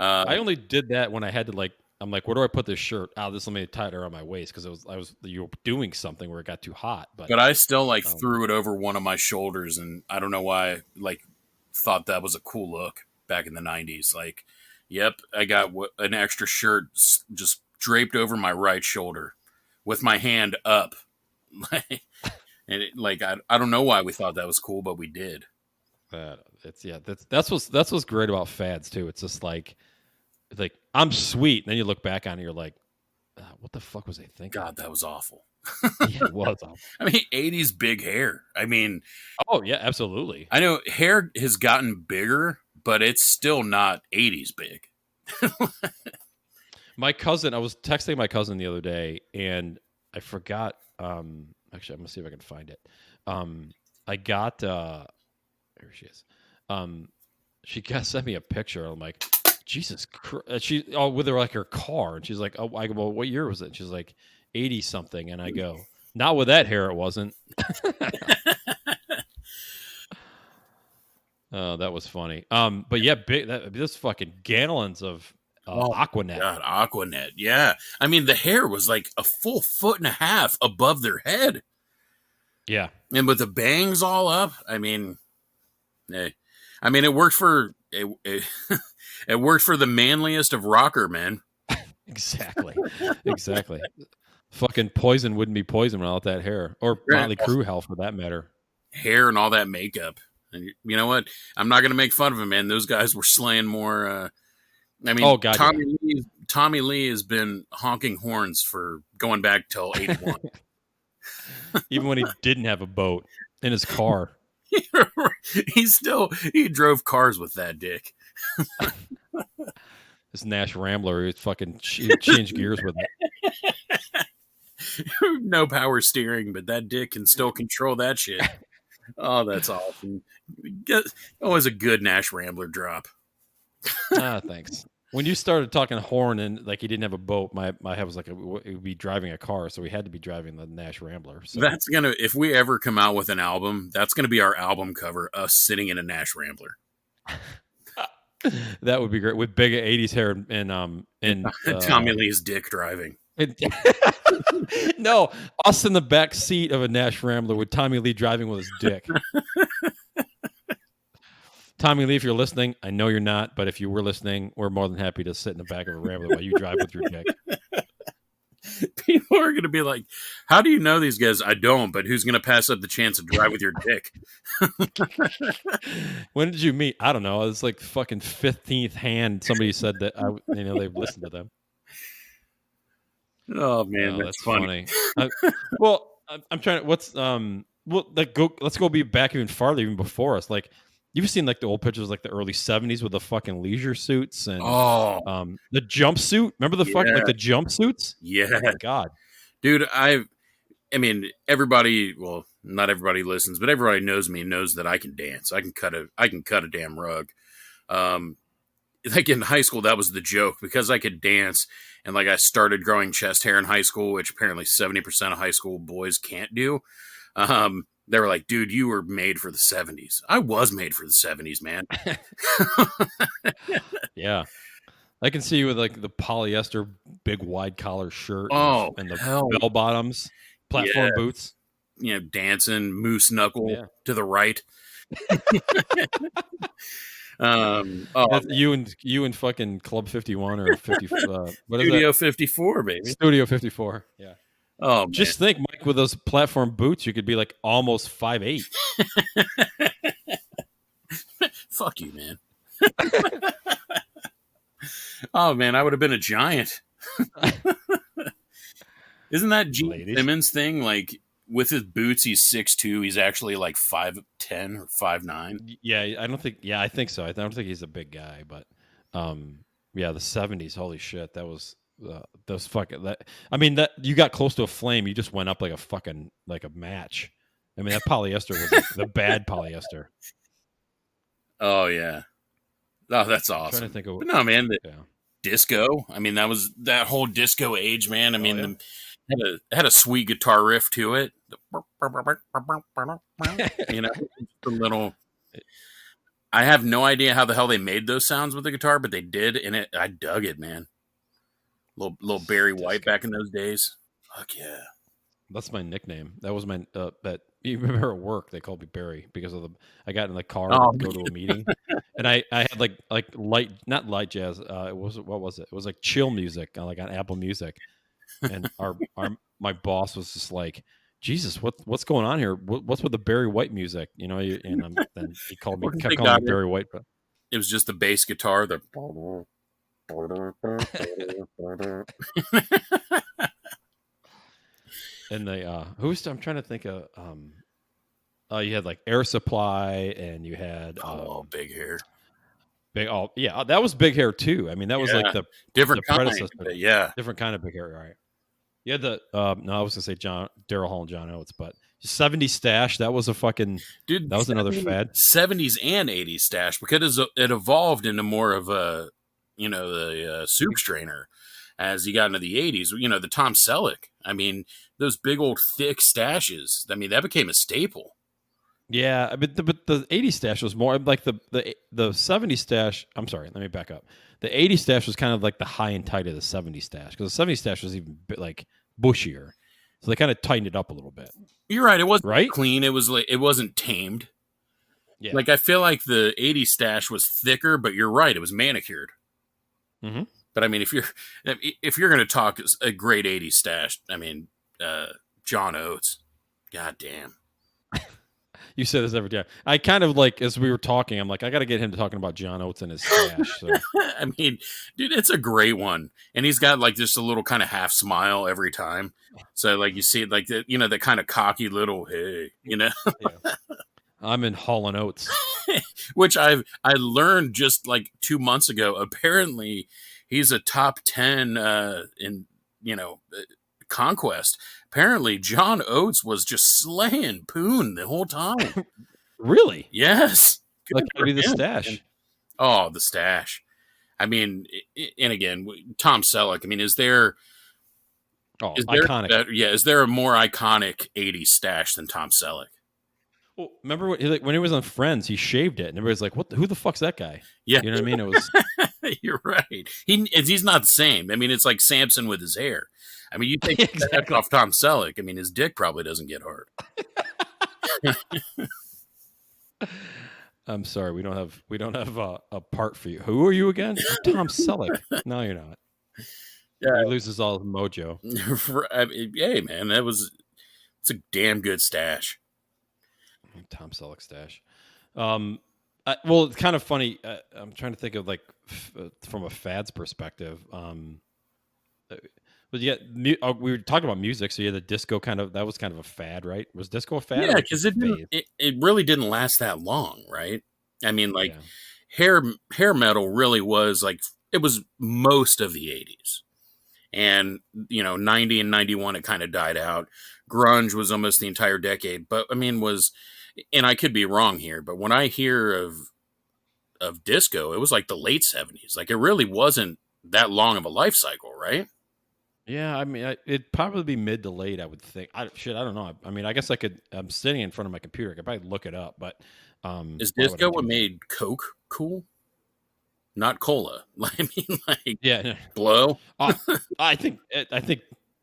I only did that when I had to like, I'm like, where do I put this shirt? Oh, this will make it tight around my waist because you were doing something where it got too hot. But I still like threw it over one of my shoulders, and I don't know why. I, like, thought that was a cool look back in the '90s. Like, yep, I got an extra shirt just draped over my right shoulder with my hand up, and I don't know why we thought that was cool, but we did. That's what's great about fads too. It's just like I'm sweet, and then you look back on it, you're like, what the fuck was I thinking? God, that was awful. Yeah, it was awful. I mean, '80s big hair. I mean, oh yeah, absolutely. I know hair has gotten bigger, but it's still not '80s big. My cousin, I was texting my cousin the other day, and I forgot. Actually, I'm gonna see if I can find it. I got there she is. She sent me a picture. I'm like, Jesus Christ. She with her like her car, and she's like, oh, I go, well, what year was it? And she's like, 80 something, and I go, not with that hair, it wasn't. Oh, that was funny. But yeah, this fucking gallons of Aquanet. God, Aquanet. Yeah, I mean the hair was like a full 1.5 feet above their head. Yeah, and with the bangs all up. I mean, it worked for it worked for the manliest of rocker men. Exactly. Fucking Poison wouldn't be Poison without that hair, or Motley Crue hell for that matter. Hair and all that makeup. And you know what? I'm not going to make fun of him, man. Those guys were slaying more. I mean, Tommy Lee has been honking horns for going back till 81. Even when he didn't have a boat in his car. he drove cars with that dick. This Nash Rambler, he fucking changed gears with it. No power steering, but that dick can still control that shit. Oh, that's awesome. Always a good Nash Rambler drop. Thanks. When you started talking horn and like he didn't have a boat, my head was like, it would be driving a car, so we had to be driving the Nash Rambler. So. That's gonna, if we ever come out with an album, that's gonna be our album cover, us sitting in a Nash Rambler. That would be great with big '80s hair and Tommy Lee's dick driving. No, us in the back seat of a Nash Rambler with Tommy Lee driving with his dick. Tommy Lee, if you're listening, I know you're not, but if you were listening, we're more than happy to sit in the back of a Rambler while you drive with your dick. People are going to be like, how do you know these guys? I don't, but who's going to pass up the chance to drive with your dick? When did you meet? I don't know. It's like fucking 15th hand. Somebody said that they've listened to them. Oh man, that's funny. Well, I'm trying to. Let's go be back even farther, even before us. Like, you've seen like the old pictures, like the early '70s with the fucking leisure suits and the jumpsuit. Remember the like the jumpsuits? Yeah, oh my God, dude. I mean, everybody. Well, not everybody listens, but everybody knows me. Knows that I can dance. I can cut a damn rug. Like in high school, that was the joke because I could dance. And like I started growing chest hair in high school, which apparently 70% of high school boys can't do. They were like, dude, you were made for the 70s. I was made for the 70s, man. Yeah. I can see you with like the polyester big wide collar shirt and the bell bottoms, platform boots. You know, dancing, moose knuckle to the right. You and fucking Club 51 or 50 what Studio 54, baby. Studio 54. Yeah. Oh man. Just think, Mike, with those platform boots, you could be like almost 5'8". Fuck you, man. Oh man, I would have been a giant. Isn't that Gene Simmons thing? Like with his boots, he's 6'2". He's actually like 5'10" or 5'9". Yeah, I don't think. Yeah, I think so. I don't think he's a big guy, but yeah, the 70s. Holy shit, that was those fucking. I mean, that you got close to a flame, you just went up like a fucking like a match. I mean, that polyester was like the bad polyester. Oh yeah. Oh, that's awesome. I'm trying to think of, but no, man, disco. I mean, that was that whole disco age, man. I mean, had a sweet guitar riff to it. You know, the little. I have no idea how the hell they made those sounds with the guitar, but they did, and I dug it, man. Little Barry White back in those days. Fuck yeah. That's my nickname. That was my that you remember at work they called me Barry because of I got in the car to go to a meeting, and I had like not light jazz. What was it? It was like chill music, like on Apple Music, and my boss was just like, Jesus, what's going on here? What's with the Barry White music? You know, and then he kept calling me Barry White, but it was just the bass guitar. And they I'm trying to think of you had like Air Supply and you had Big Hair. That was Big Hair too. I mean, that was like the different predecessor. Yeah. Different kind of Big Hair, right? You had the no, I was gonna say Daryl Hall and John Oates, but 70s Stash, that was a fucking dude. That was another fad. 70s and 80s Stash because it evolved into more of a the soup strainer as you got into the 80s. You know, the Tom Selleck. I mean, those big old thick stashes. I mean, that became a staple. Yeah, but the 80s stash was more like the 70s stash. I'm sorry, let me back up. The 80s stash was kind of like the high and tight of the 70s stash because the 70s stash was even like bushier, so they kind of tightened it up a little bit. You're right. It wasn't clean. It was like it wasn't tamed. Yeah. Like I feel like the 80s stash was thicker, but you're right. It was manicured. Mm-hmm. But I mean, if you're going to talk a great 80s stash, I mean, John Oates, goddamn. You say this every time. I kind of like, as we were talking, I'm like, I got to get him to talking about John Oates and his stash. So. I mean, dude, it's a great one. And he's got like just a little kind of half smile every time. So like you see like the kind of cocky little, hey, Yeah. I'm in Hall & Oates. Which I learned just like 2 months ago. Apparently he's a top 10 in, Conquest. Apparently John Oates was just slaying Poon the whole time. Really? Yes. Like maybe the stash. Oh, the stash. I mean, and again, Tom Selleck. I mean, is there iconic? Is there a more iconic 80s stash than Tom Selleck? Well, remember when he was on Friends, he shaved it, and everybody's like, "Who the fuck's that guy?" Yeah, you know what I mean. It was You're right. He's not the same. I mean, it's like Samson with his hair. I mean, you take that Exactly. off Tom Selleck. I mean, his dick probably doesn't get hard. I'm sorry, we don't have a part for you. Who are you again? I'm Tom Selleck. No, you're not. He Yeah. loses all his mojo. I mean, hey, man, it's a damn good stash. Tom Selleck stash. Um, well, it's kind of funny. I'm trying to think of like from a fads perspective. Uh, but yeah, we were talking about music, so yeah, the disco kind of that was kind of a fad, right? Was disco a fad Yeah, or because just a phase? it really didn't last that long, right? I mean, like Yeah, hair metal really was like it was most of the '80s, and 90 and '91 it kind of died out. Grunge was almost the entire decade, but I mean was, and I could be wrong here, but when I hear of disco, it was like the late '70s. Like it really wasn't that long of a life cycle, right? yeah. I mean, it'd probably be mid to late. I would think. I don't know. I mean, I guess I could. I'm sitting in front of my computer. I could probably look it up, but Is why would I disco what do that? made Coke cool? Not cola. I mean, like Yeah, blow. Uh, I think I don't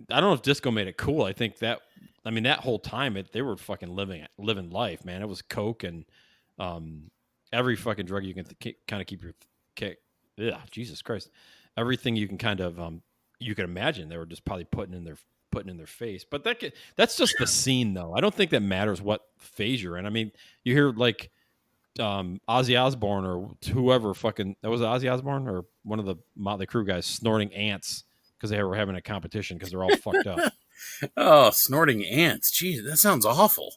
know if disco made it cool. I think that I mean that whole time they were fucking living life, man. It was coke and um every fucking drug you can kind of keep your kick. Yeah, Jesus Christ, everything you can kind of you can imagine they were just probably putting in their face. But that's just the scene though. I don't think that matters what phase you're in. I mean, you hear like Ozzy Osbourne or whoever fucking that was Ozzy Osbourne or one of the Motley Crue guys snorting ants because they were having a competition because they're all fucked up. Oh, snorting ants. Gee, that sounds awful.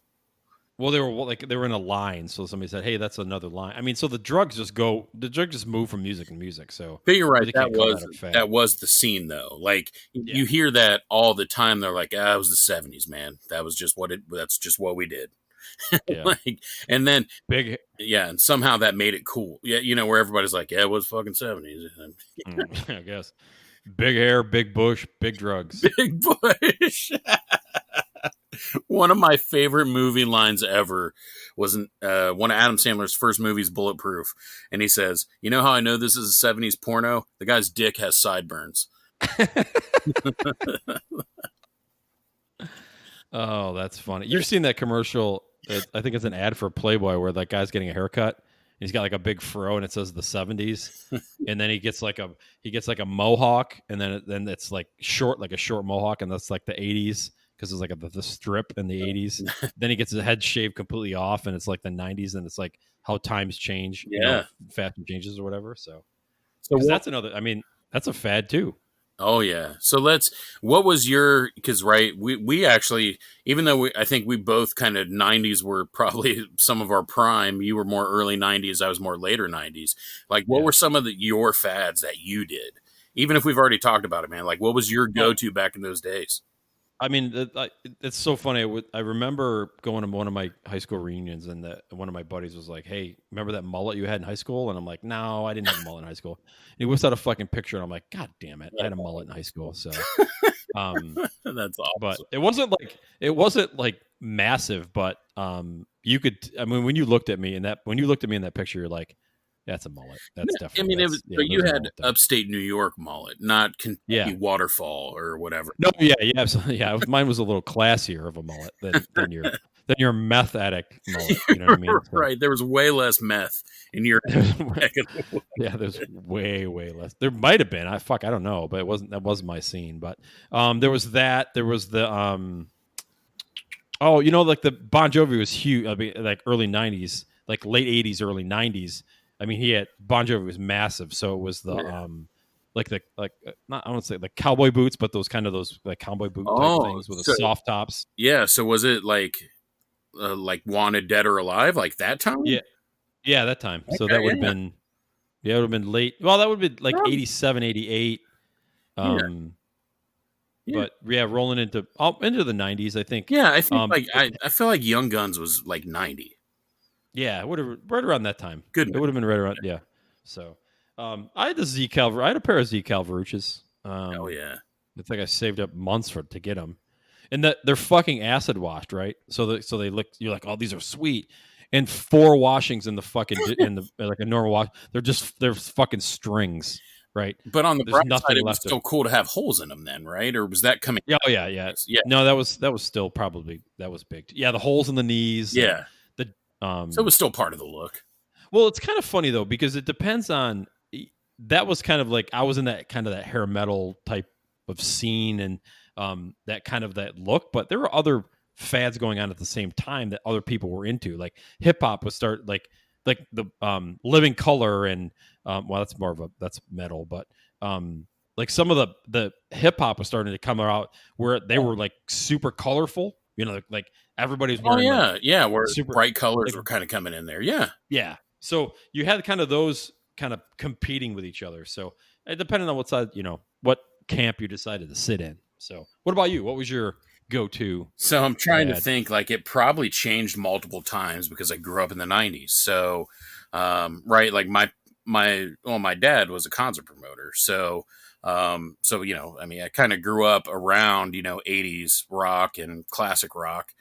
Well, they were in a line, so somebody said, "Hey, that's another line." I mean, so the drugs just move from music to music. So But you're you right. really can't call that a fad. That was the scene though. Like Yeah, you hear that all the time. They're like, "Ah, it was the '70s, man. That was just what it. That's just what we did." yeah, Like, and then big. yeah, and somehow that made it cool. Yeah, where everybody's like, "Yeah, it was fucking '70s." I guess big hair, big bush, big drugs. Big Bush. One of my favorite movie lines ever was one of Adam Sandler's first movies, Bulletproof, and he says, "You know how I know this is a '70s porno? The guy's dick has sideburns." Oh, that's funny. You've seen that commercial? I think it's an ad for Playboy where that guy's getting a haircut. He's got like a big fro and it says the '70s, and then he gets like a mohawk, and then it's like a short mohawk, and that's like the '80s because it's like the strip in the '80s. Then he gets his head shaved completely off, and it's like the '90s, and it's like how times change, Yeah. fashion changes or whatever. So So because what? that's another. I mean, that's a fad too. Oh yeah. So what was your? Because right, we actually, even though I think we both kind of '90s were probably some of our prime. You were more early '90s. I was more later '90s. Like, what Yeah. were some of your fads that you did? Even if we've already talked about it, man. Like, what was your Well, go-to back in those days? I mean, it's so funny. I remember going to one of my high school reunions, and one of my buddies was like, "Hey, remember that mullet you had in high school?" And I'm like, "No, I didn't have a mullet in high school." And he whips out a fucking picture, and I'm like, "God damn it, I had a mullet in high school." So, um, That's but awesome. it wasn't like massive, but you could. I mean, when you looked at me in that picture, you're like, "That's a mullet. That's I definitely mean, it was, yeah." but you There's a had mullet there. upstate New York mullet, not Yeah. Kentucky waterfall or whatever. No, yeah, yeah, absolutely. Yeah, mine was a little classier of a mullet than your meth addict mullet. You know what I mean? So Right. There was way less meth in your neck of the woods. yeah, there's way way less. There might have been. I don't know, but it wasn't. That wasn't my scene. But there was that. There was the oh, like the Bon Jovi was huge. I mean, like early '90s, like late '80s, early '90s. I mean, he had Bon Jovi was massive. So it was the Yeah. not I don't say like cowboy boots, but those like cowboy boot type Oh, things with the so soft tops. yeah. So was it like Wanted Dead or Alive like that time? Yeah, yeah, that time. So Okay. that would have Yeah. been yeah, it would have been late. Well, that would have been like Um, 87, 88. yeah. Um, Yeah. but yeah, rolling into the 90s, I think. Yeah. I think like It, I feel like Young Guns was like 90. yeah, it would have right around that time. Good. It would have been right around yeah. So, I had the Z Calver. I had a pair of Z Calvaruchas. Oh yeah. I think I saved up months to get them, and that they're fucking acid washed, right? So they look. You're like, oh, these are sweet, and 4 washings in the fucking in the like a normal wash. They're fucking strings, right? But on the There's bright side, nothing it was left of. still cool to have holes in them then, right? Or was that coming? Yeah, oh yeah, yeah. Yeah, No, that was still probably that was big. Yeah, the holes in the knees and yeah. the So it was still part of the look. well, it's kind of funny though because it depends on that was kind of like I was in that kind of that hair metal type of scene and that kind of that look, but there were other fads going on at the same time that other people were into. Like hip hop was start like the living color and well that's more of a that's metal, but like some of the hip hop was starting to come out where they were like super colorful, you know, like everybody's Oh wearing like yeah, yeah. Where super bright colors like were kind of coming in there. Yeah. yeah. So you had kind of those kind of competing with each other. So depending on what side, you know, what camp you decided to sit in. So what about you? What was your go-to So I'm trying to fad? think. Like it probably changed multiple times because I grew up in the '90s. So, right, like my dad was a concert promoter. So, so you know, I mean, I kind of grew up around '80s rock and classic rock.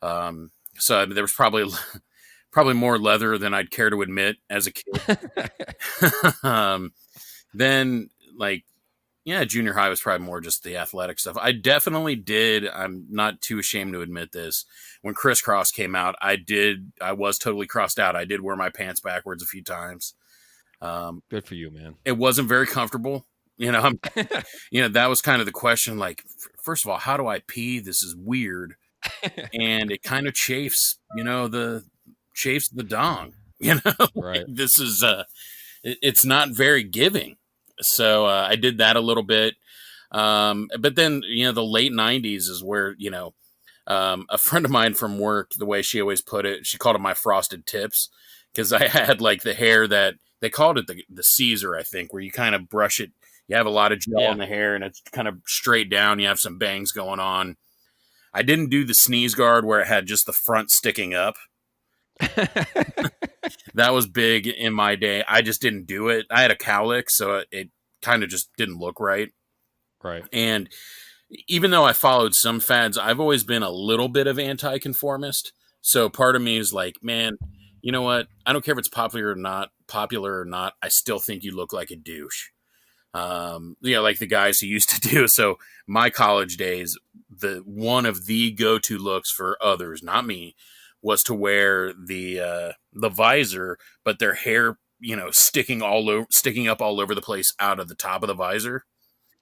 So I mean, there was probably more leather than I'd care to admit as a kid. um, then like yeah, junior high was probably more just the athletic stuff. I definitely did. I'm not too ashamed to admit this. When Crisscross came out, I was totally crossed out. I did wear my pants backwards a few times. Good for you, man. It wasn't very comfortable. That was kind of the question. Like, first of all, how do I pee? This is weird, and it kind of chafes. The chafes the dong. Like, Right. this is it's not very giving. So I did that a little bit. But then, the late '90s is where, a friend of mine from work, the way she always put it, she called it my frosted tips because I had like the hair that they called it the Caesar, I think, where you kind of brush it. You have a lot of gel in Yeah. the hair and it's kind of straight down. You have some bangs going on. I didn't do the sneeze guard where it had just the front sticking up. That was big in my day. I just didn't do it. I had a cowlick, so it kind of just didn't look right. Right. And even though I followed some fads, I've always been a little bit of anti-conformist. So part of me is like, man, you know what? I don't care if it's popular or not. I still think you look like a douche. Like the guys who used to do. So my college days, the one of the go-to looks for others, not me, was to wear the visor, but their hair, sticking up all over the place out of the top of the visor.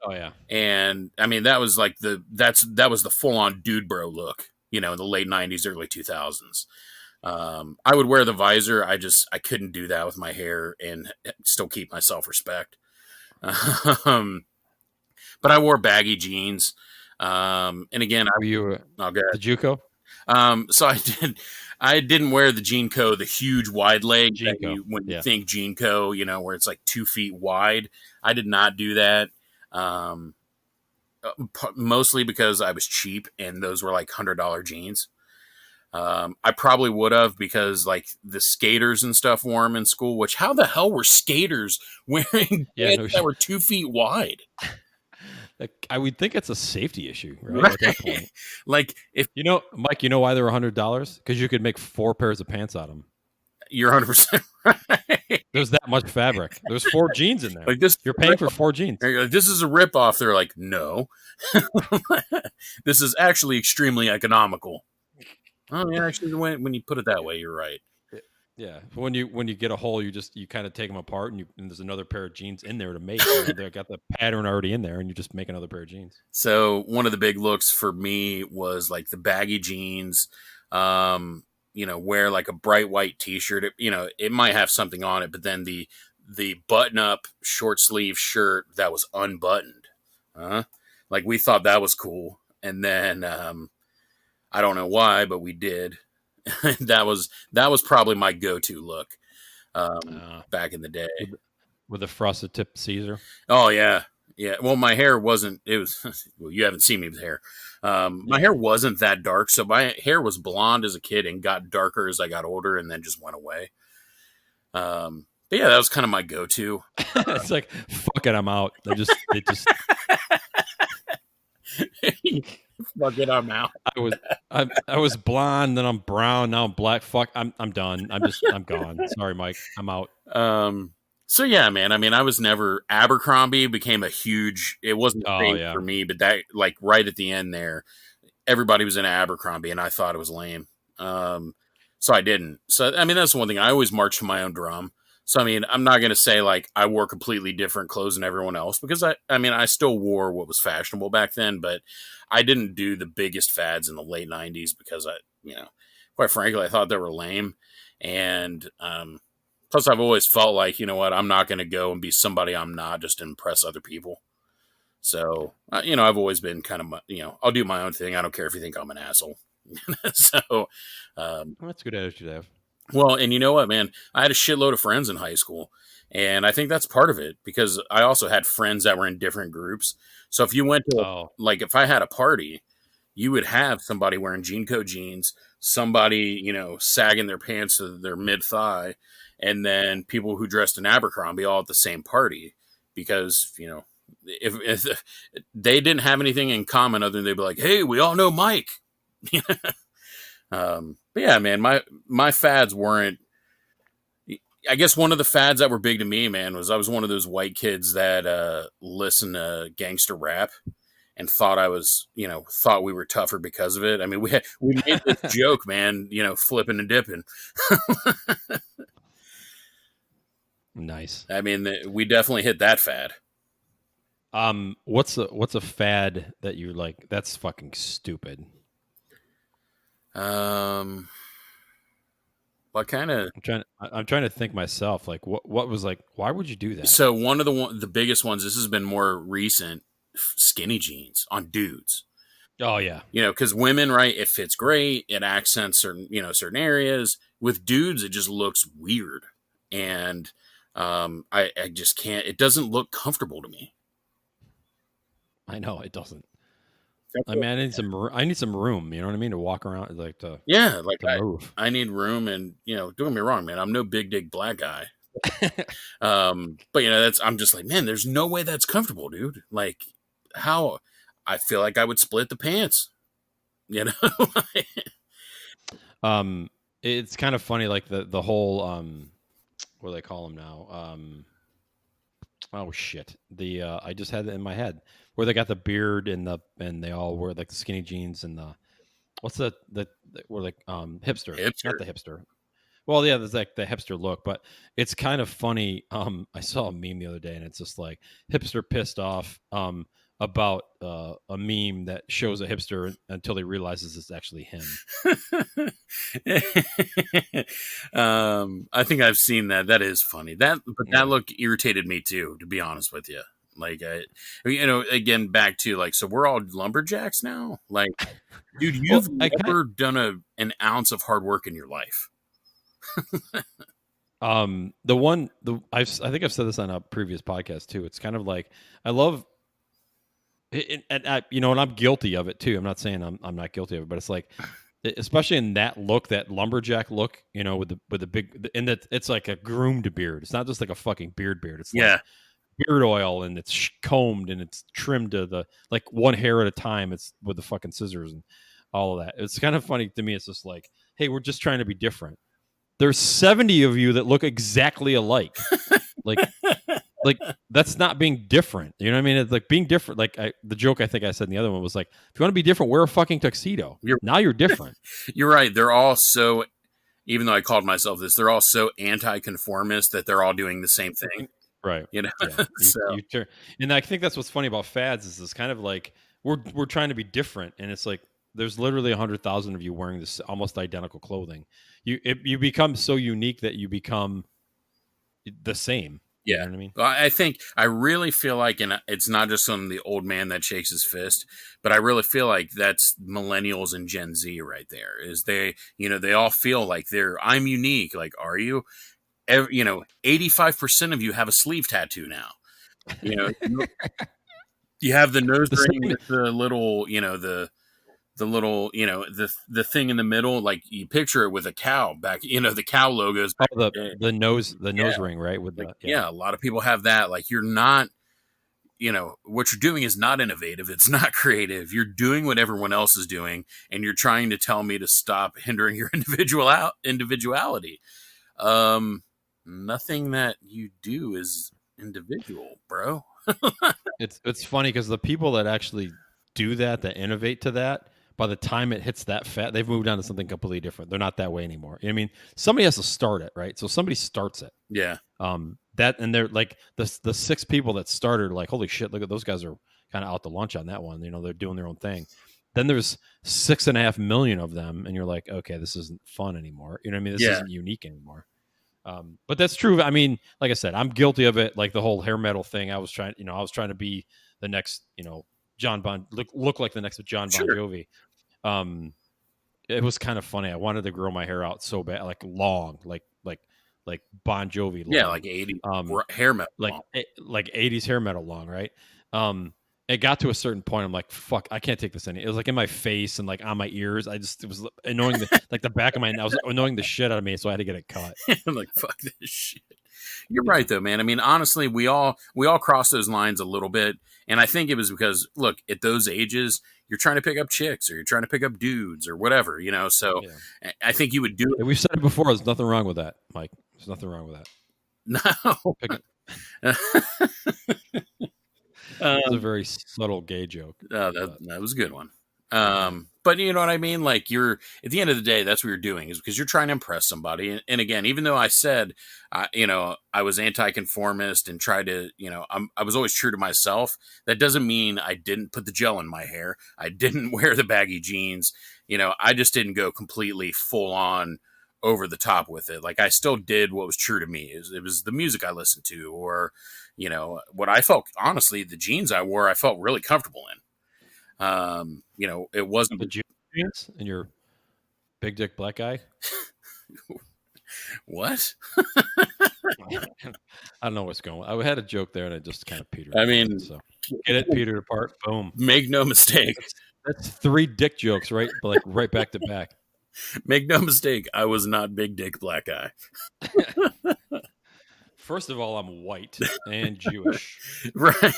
Oh yeah. And I mean, that was like that was the full on dude bro look, in the late '90s, early 2000s. I would wear the visor. I couldn't do that with my hair and still keep my self respect. But I wore baggy jeans. And again, Were you I'll go the JUCO? So I didn't wear the Jean Co, the huge wide leg that JUCO. when you Yeah. think Jean Co, where it's like 2 feet wide. I did not do that. Mostly because I was cheap and those were like $100 jeans. I probably would have because like the skaters and stuff wore them in school, which how the hell were skaters wearing Yeah. pants that were 2 feet wide? I would think it's a safety issue, right? At that point. Like if Mike, you know why they were $100? Because you could make 4 pairs of pants out of them. you're 100% right. There's that much fabric. There's 4 jeans in there. Like this, You're paying for 4 jeans. this is a ripoff. They're like, no, this is actually extremely economical. Oh yeah, actually, when you put it that way, you're right. Yeah. When you get a hole, you kind of take them apart, and there's another pair of jeans in there to make. They got the pattern already in there, and you just make another pair of jeans. So one of the big looks for me was like the baggy jeans. Wear like a bright white T-shirt. It might have something on it, but then the button-up short sleeve shirt that was unbuttoned. Like we thought that was cool, and then I don't know why, but we did. that was probably my go-to look back in the day. With a frosted tip Caesar. Oh yeah, yeah. Well, my hair wasn't. It was. Well, you haven't seen me with hair. My hair wasn't that dark, so my hair was blonde as a kid and got darker as I got older, and then just went away. But yeah, that was kind of my go-to. It's like fuck it, I'm out. They just Fuck it, I'm out. I was I was blonde, then I'm brown, now I'm black. Fuck, I'm done. I'm gone. Sorry, Mike. I'm out. Um, so yeah, man. I mean, I was never Abercrombie became a huge. It wasn't a Oh thing yeah. for me, but that like right at the end there, everybody was in Abercrombie, and I thought it was lame. So I didn't. So I mean, that's one thing. I always march to my own drum. So I mean, I'm not gonna say like I wore completely different clothes than everyone else because I mean, I still wore what was fashionable back then, but I didn't do the biggest fads in the late '90s because quite frankly, I thought they were lame, and plus I've always felt like what, I'm not gonna go and be somebody I'm not just to impress other people. So, I've always been kind of, I'll do my own thing. I don't care if you think I'm an asshole. so, um, Well, that's a good attitude to have. well, and you know what, man? I had a shitload of friends in high school. And I think that's part of it because I also had friends that were in different groups. So if you went to, Oh. like, if I had a party, you would have somebody wearing jean coat jeans, somebody, sagging their pants to their mid thigh, and then people who dressed in Abercrombie all at the same party because, if they didn't have anything in common other than they'd be like, hey, we all know Mike. But yeah, man, my fads weren't. I guess one of the fads that were big to me, man, was I was one of those white kids that listened to gangster rap and thought thought we were tougher because of it. I mean, we made this joke, man, flipping and dipping. Nice. I mean, we definitely hit that fad. What's a fad that you like? That's fucking stupid. What kind of? I'm trying to think myself. Like, what was like? Why would you do that? So one of the biggest ones. This has been more recent. Skinny jeans on dudes. Oh yeah. Because women, right? It fits great. It accents certain areas. With dudes, it just looks weird, and I just can't. It doesn't look comfortable to me. I know it doesn't. I mean, I need some room. You know what I mean to walk around, like to Like move. I need room, and don't get me wrong, man. I'm no big dick black guy. But I'm just like, man, there's no way that's comfortable, dude. Like, how? I feel like I would split the pants. It's kind of funny, like the whole what do they call them now? Oh shit! I just had it in my head where they got the beard and they all wear like the skinny jeans and the what's the we're like hipster, not the hipster. Well, yeah, there's like the hipster look, but it's kind of funny. I saw a meme the other day, and it's just like hipster pissed off about a meme that shows a hipster until he realizes it's actually him. I think I've seen that. That is funny. But that look irritated me too, to be honest with you. Like, again, back to like, so we're all lumberjacks now. Like, dude, you've never done an ounce of hard work in your life. I think I've said this on a previous podcast too. It's kind of like I love it, and I'm guilty of it too. I'm not saying I'm not guilty of it, but it's like, especially in that look, that lumberjack look, with the big, and that it's like a groomed beard. It's not just like a fucking beard. It's like beard oil, and it's combed and it's trimmed to the like one hair at a time. It's with the fucking scissors and all of that. It's kind of funny to me. It's just like, hey, we're just trying to be different. There's 70 of you that look exactly alike. Like that's not being different. You know what I mean? It's like being different. Like the joke I think I said in the other one was like, if you want to be different, wear a fucking tuxedo. Now you're different. You're right. They're all so, even though I called myself this, they're all so anti-conformist that they're all doing the same thing. Right. Yeah. And I think that's what's funny about fads is it's kind of like we're trying to be different, and it's like there's literally 100,000 of you wearing this almost identical clothing. You become so unique that you become the same. Yeah. You know what I mean? I really feel like, and it's not just the old man that shakes his fist, but I really feel like that's millennials and Gen Z right there. Is they all feel like I'm unique. Like, are you? 85% of you have a sleeve tattoo now. You have the nose ring with the little, the little, the thing in the middle, like you picture it with a cow back, the cow logos. The nose ring, right? With a lot of people have that. Like, you're not, what you're doing is not innovative. It's not creative. You're doing what everyone else is doing, and you're trying to tell me to stop hindering your individuality. Nothing that you do is individual, bro. It's funny because the people that actually do that innovate to that, by the time it hits that fat, they've moved on to something completely different. They're not that way anymore. I mean, somebody has to start it, right? So somebody starts it. Yeah. That, and they're like the 6 people that started, like, holy shit, look at those guys are kind of out to lunch on that one. They're doing their own thing. Then there's 6.5 million of them, and you're like, okay, this isn't fun anymore. You know what I mean? This isn't unique anymore. But that's true. I mean, like I said, I'm guilty of it. Like the whole hair metal thing. I was trying to be the next, look like the next John Bon Jovi. It was kind of funny. I wanted to grow my hair out so bad, like long, like Bon Jovi long. Yeah, like 80 hair metal like long. Like 80s hair metal long, right? It got to a certain point. I'm like, fuck, I can't take this any. It was like in my face and like on my ears. It was annoying. Like the back of my, I was annoying the shit out of me. So I had to get it cut. I'm like, fuck this shit. You're right though, man. I mean, honestly, we all cross those lines a little bit. And I think it was because, look, at those ages, you're trying to pick up chicks or you're trying to pick up dudes or whatever, So I think you would do it. We've said it before. There's nothing wrong with that, Mike. There's nothing wrong with that. No. It was a very subtle gay joke. That was a good one. But you know what I mean? Like, you're, at the end of the day, that's what you're doing, is because you're trying to impress somebody. And again, even though I said, I was anti-conformist and tried to, I was always true to myself. That doesn't mean I didn't put the gel in my hair. I didn't wear the baggy jeans. I just didn't go completely full on over the top with it. Like, I still did what was true to me. It was the music I listened to, or, what I felt, honestly, the jeans I wore, I felt really comfortable in. It wasn't the jeans and your big dick black guy. What? I don't know what's going on. I had a joke there and it just kind of petered. I mean, so get it petered apart. Boom. Make no mistake. That's 3 dick jokes, right? But like right back to back. Make no mistake. I was not big dick black guy. First of all, I'm white and Jewish. Right.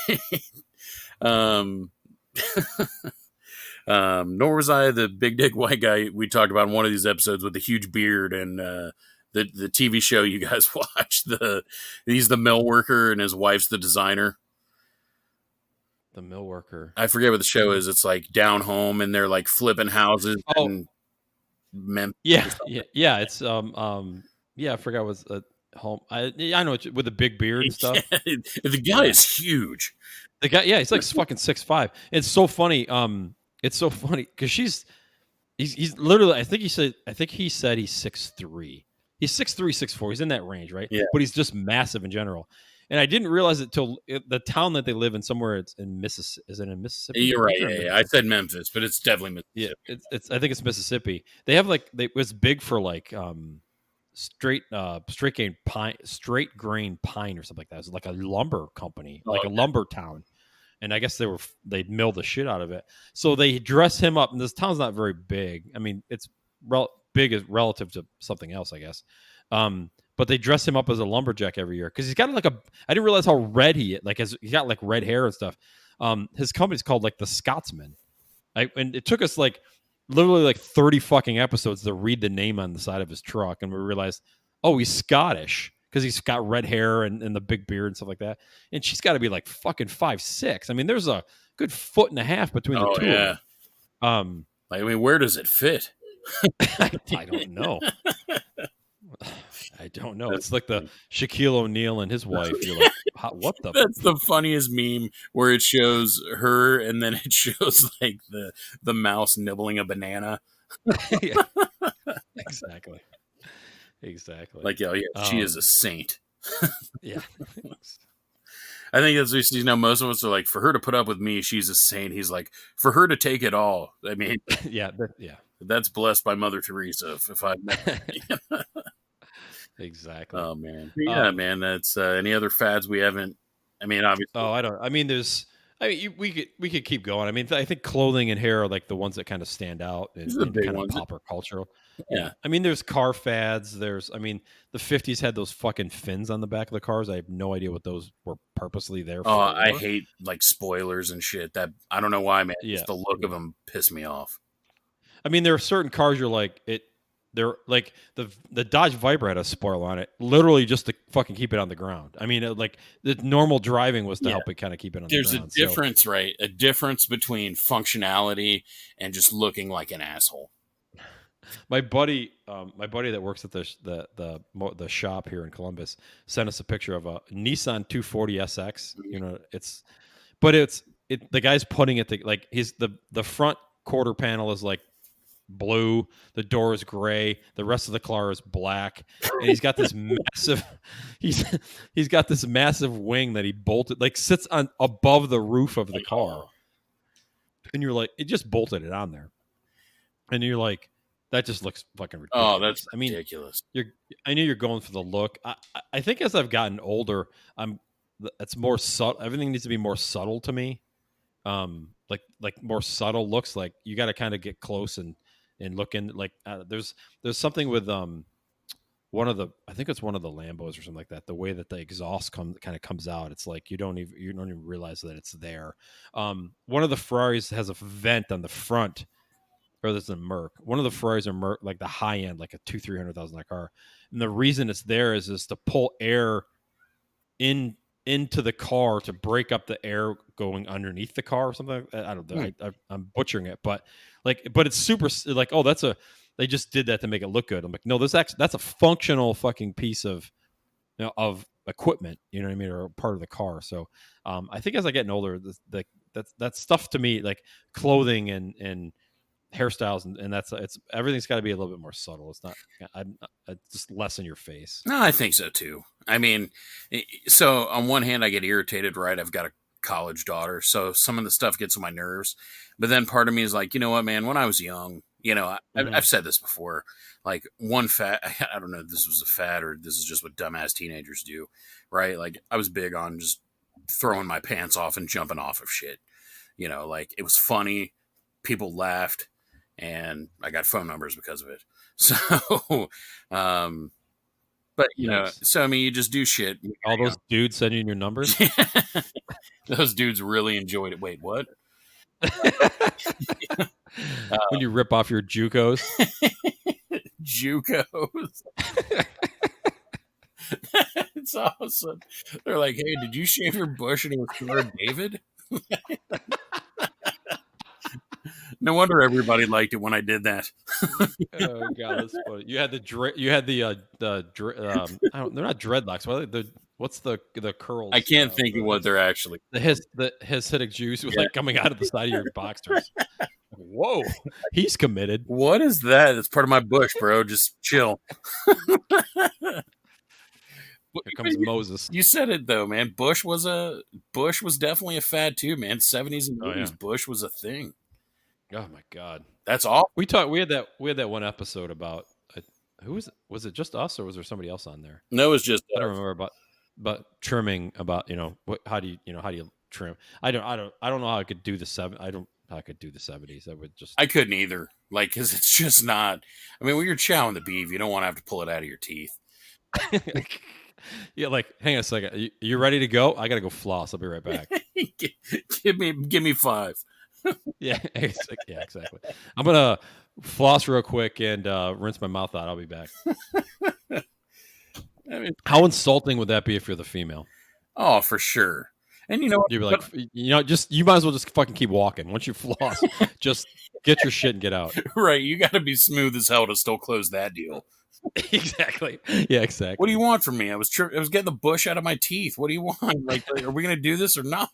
Nor was I the big dick white guy we talked about in one of these episodes with the huge beard and the TV show you guys watch. He's the mill worker and his wife's the designer. The mill worker. I forget what the show is. It's like down home and they're like flipping houses. Oh, and yeah. It's I forgot what's home. I know it's with the big beard and stuff. The guy is huge. The guy, he's like fucking 6'5". It's so funny. It's so funny because he's literally. I think he said he's 6'3". He's 6'3", 6'4". He's in that range, right? Yeah. But he's just massive in general. And I didn't realize it till the town that they live in, somewhere it's in Mississippi. Is it in Mississippi? You're right. Yeah. I said Memphis, but it's definitely Mississippi. Yeah, it's. I think it's Mississippi. They have it was big for like straight grain pine or something like that. It's like a lumber company, like a lumber town. And I guess they milled the shit out of it. So they dress him up, and this town's not very big. I mean, it's big as relative to something else, I guess. But they dress him up as a lumberjack every year because he's got like I didn't realize how red he he's got like red hair and stuff. His company's called like the Scotsman. And it took us like literally like 30 fucking episodes to read the name on the side of his truck, and we realized, oh, he's Scottish because he's got red hair and the big beard and stuff like that. And she's got to be like fucking 5'6". I mean, there's a good 1.5 foot between the two. Yeah. I mean, where does it fit? I don't know. I don't know. It's like the Shaquille O'Neal and his wife. You're like, what the? That's the funniest meme where it shows her and then it shows like the mouse nibbling a banana. Yeah. Exactly. Like, she is a saint. Yeah. I think that's what most of us are like, for her to put up with me, she's a saint. He's like, for her to take it all. I mean, yeah. That's blessed by Mother Teresa. If I Exactly. Oh man. Yeah, man. That's any other fads we haven't. I mean, obviously. Oh, I don't. I mean, there's I mean, we could keep going. I mean, I think clothing and hair are like the ones that kind of stand out These are the in big kind of ones. popular culture. Yeah, Yeah. I mean, there's car fads. I mean, the '50s had those fucking fins on the back of the cars. I have no idea what those were purposely there I for. hate like spoilers and shit. That I don't know why, man. Just Yeah, the look of yeah. them piss me off. I mean, there are certain cars you're like it. They're like the Dodge Viper had a spoiler on it, literally just to fucking keep it on the ground. I mean, like the normal driving was to Yeah. help it kind of keep it on the There's a ground. So difference, right? A difference between functionality and just looking like an asshole. my buddy that works at the shop here in Columbus sent us a picture of a Nissan 240 SX. You know, the guy's putting it to, like, the front quarter panel is like blue, the door is gray, the rest of the car is black, and he's got this massive he's he's got this massive wing that he bolted, like, sits on above the roof of the car, Oh, and you're like, it just bolted it on there, and you're like, that just looks fucking that's ridiculous. I mean, ridiculous. you're I know you're going for the look. I think as I've gotten older, it's more subtle. Everything needs to be more subtle to me. Like more subtle looks. Like, you got to kind of get close and look in. Like, there's something with I think it's one of the Lambos or something like that. The way that the exhaust kind of comes out, it's like you don't even realize that it's there. One of the Ferraris has a vent on the front, or there's a Merc. One of the Ferraris are Merc, like the high end, like a 200,000-300,000 car. And the reason it's there is to pull air in into the car to break up the air going underneath the car or something. I don't know. I'm butchering it, but it's super, like, oh, they just did that to make it look good. I'm like, no, that's a functional fucking piece of, of equipment. You know what I mean, or part of the car. So I think as I get older, that stuff to me, like clothing and hairstyles, and it's everything's got to be a little bit more subtle. It's not, it's just less in your face. No, I think so too. I mean, so on one hand, I get irritated, right? I've got a college daughter, so some of the stuff gets on my nerves. But then part of me is like, you know what, man? When I was young, Mm-hmm. I've said this before. Like one fad, I don't know if this was a fad or this is just what dumbass teenagers do, right? Like I was big on just throwing my pants off and jumping off of shit. Like it was funny, people laughed, and I got phone numbers because of it. So, um, but Yikes! so I mean, you just do shit. All those dudes sending your numbers. Those dudes really enjoyed it. Wait, what? When you rip off your JUCOs. JUCOs. It's awesome. They're like, hey, did you shave your bush and it was for David? No wonder everybody liked it when I did that. Oh god, that's funny. You had they're not dreadlocks. What's the I curls? can't think of what they're actually. The Hasidic juice was Yeah. like coming out of the side of your boxers. Whoa, he's committed. What is that? It's part of my bush, bro. Just chill. Here comes Moses. You said it though, man. Bush was definitely a fad too, man. 70s and Oh 80s, yeah. Bush was a thing. Oh my god. That's all. We had that one episode about who was it just us, or was there somebody else on there? No, it's just I don't remember about trimming, about how do you trim. I don't know how I could do the seven. I don't know how I could do the 70s. I would just I couldn't either. Like, because it's just not. I mean, when you're chowing the beef, you don't want to have to pull it out of your teeth. yeah, like, hang on a second. You ready to go? I gotta go floss. I'll be right back. give me 5. Yeah, yeah, exactly. I'm gonna floss real quick and rinse my mouth out. I'll be back. I mean, How insulting would that be if you're the female? oh, for sure. And you know what? You'd be like, just you might as well just fucking keep walking. Once you floss, just get your shit and get out. Right, you got to be smooth as hell to still close that deal. Exactly. Yeah, exactly. What do you want from me? I was getting the bush out of my teeth. What do you want? Like, are we gonna do this or not?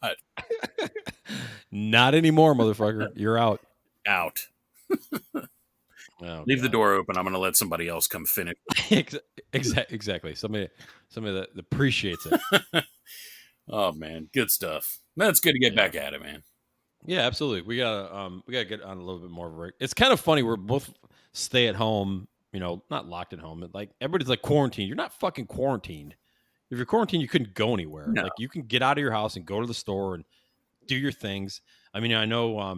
Not anymore, motherfucker. You're out. Out. Oh, Leave the God. door open. I'm gonna let somebody else come finish. Exactly. Somebody that appreciates it. Oh man, good stuff. That's good to get back at it, man. Yeah, absolutely. We gotta get on a little bit more of a. It's kind of funny. We're both stay at home. Not locked at home. But like, everybody's like quarantined. You're not fucking quarantined. If you're quarantined, you couldn't go anywhere. No. Like, you can get out of your house and go to the store and do your things. I mean, I know,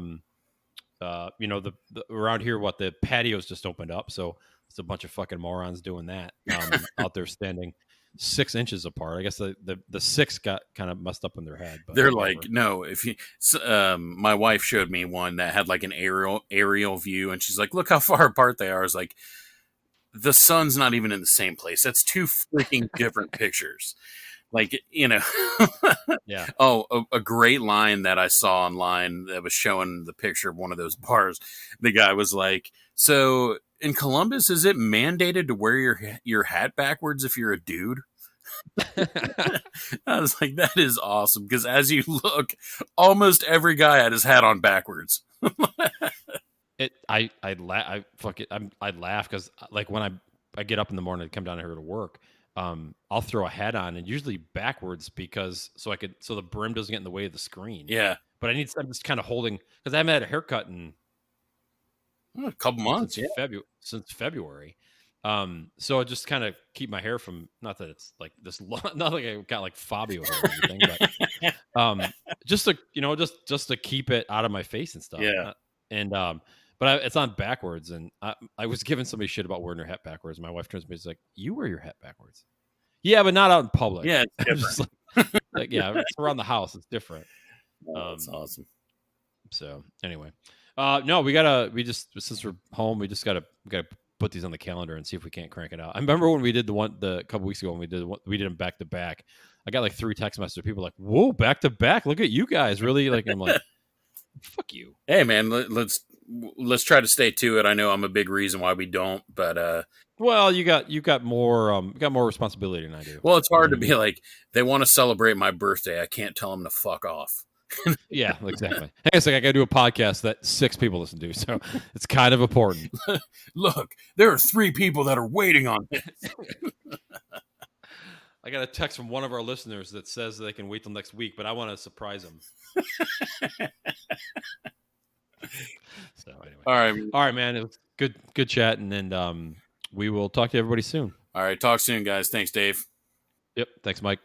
you know, the around here, what the patios just opened up, so it's a bunch of fucking morons doing that, out there standing 6 inches apart. I guess the six got kind of messed up in their head, but They're like, whatever. no, if you, my wife showed me one that had like an aerial view, and she's like, look how far apart they are. I was like, the sun's not even in the same place. That's two freaking different pictures. Like, Yeah. oh, a great line that I saw online that was showing the picture of one of those bars. The guy was like, so in Columbus, is it mandated to wear your hat backwards if you're a dude? I was like, that is awesome, because as you look, almost every guy had his hat on backwards. I fuck it. I'd laugh because like when I get up in the morning to come down here to work, I'll throw a hat on and usually backwards because so the brim doesn't get in the way of the screen. Yeah, But I'm just kind of holding because I haven't had a haircut a couple months. since Yeah, February. So I just kind of keep my hair from, not that it's like this long, not like I got like Fabio hair or anything, but just to, just to keep it out of my face and stuff. yeah, And but it's on backwards, and I was giving somebody shit about wearing their hat backwards. My wife turns to me, she's like, "You wear your hat backwards." Yeah, but not out in public. yeah. It's I'm different. just like, yeah, it's around the house. It's different. Oh, that's Um, awesome. so anyway, no, we just, since we're home, we gotta put these on the calendar and see if we can't crank it out. I remember when we did the couple weeks ago when we did them back to back. I got like 3 text messages. People like, "Whoa, back to back! Look at you guys, really!" Like, I'm like, "Fuck you." Hey, man, let's try to stay to it. I know I'm a big reason why we don't, but Well, you got more responsibility than I do. well, it's You know hard what to I be mean? like, they want to celebrate my birthday. I can't tell them to fuck off. Yeah, exactly. Hey, it's like I got to do a podcast that 6 people listen to, so it's kind of important. Look, there are 3 people that are waiting on it. I got a text from one of our listeners that says they can wait till next week, but I want to surprise them. So anyway, All right. all right, man. It was good chatting, and we will talk to everybody soon. All right. Talk soon, guys. Thanks, Dave. Yep. Thanks, Mike.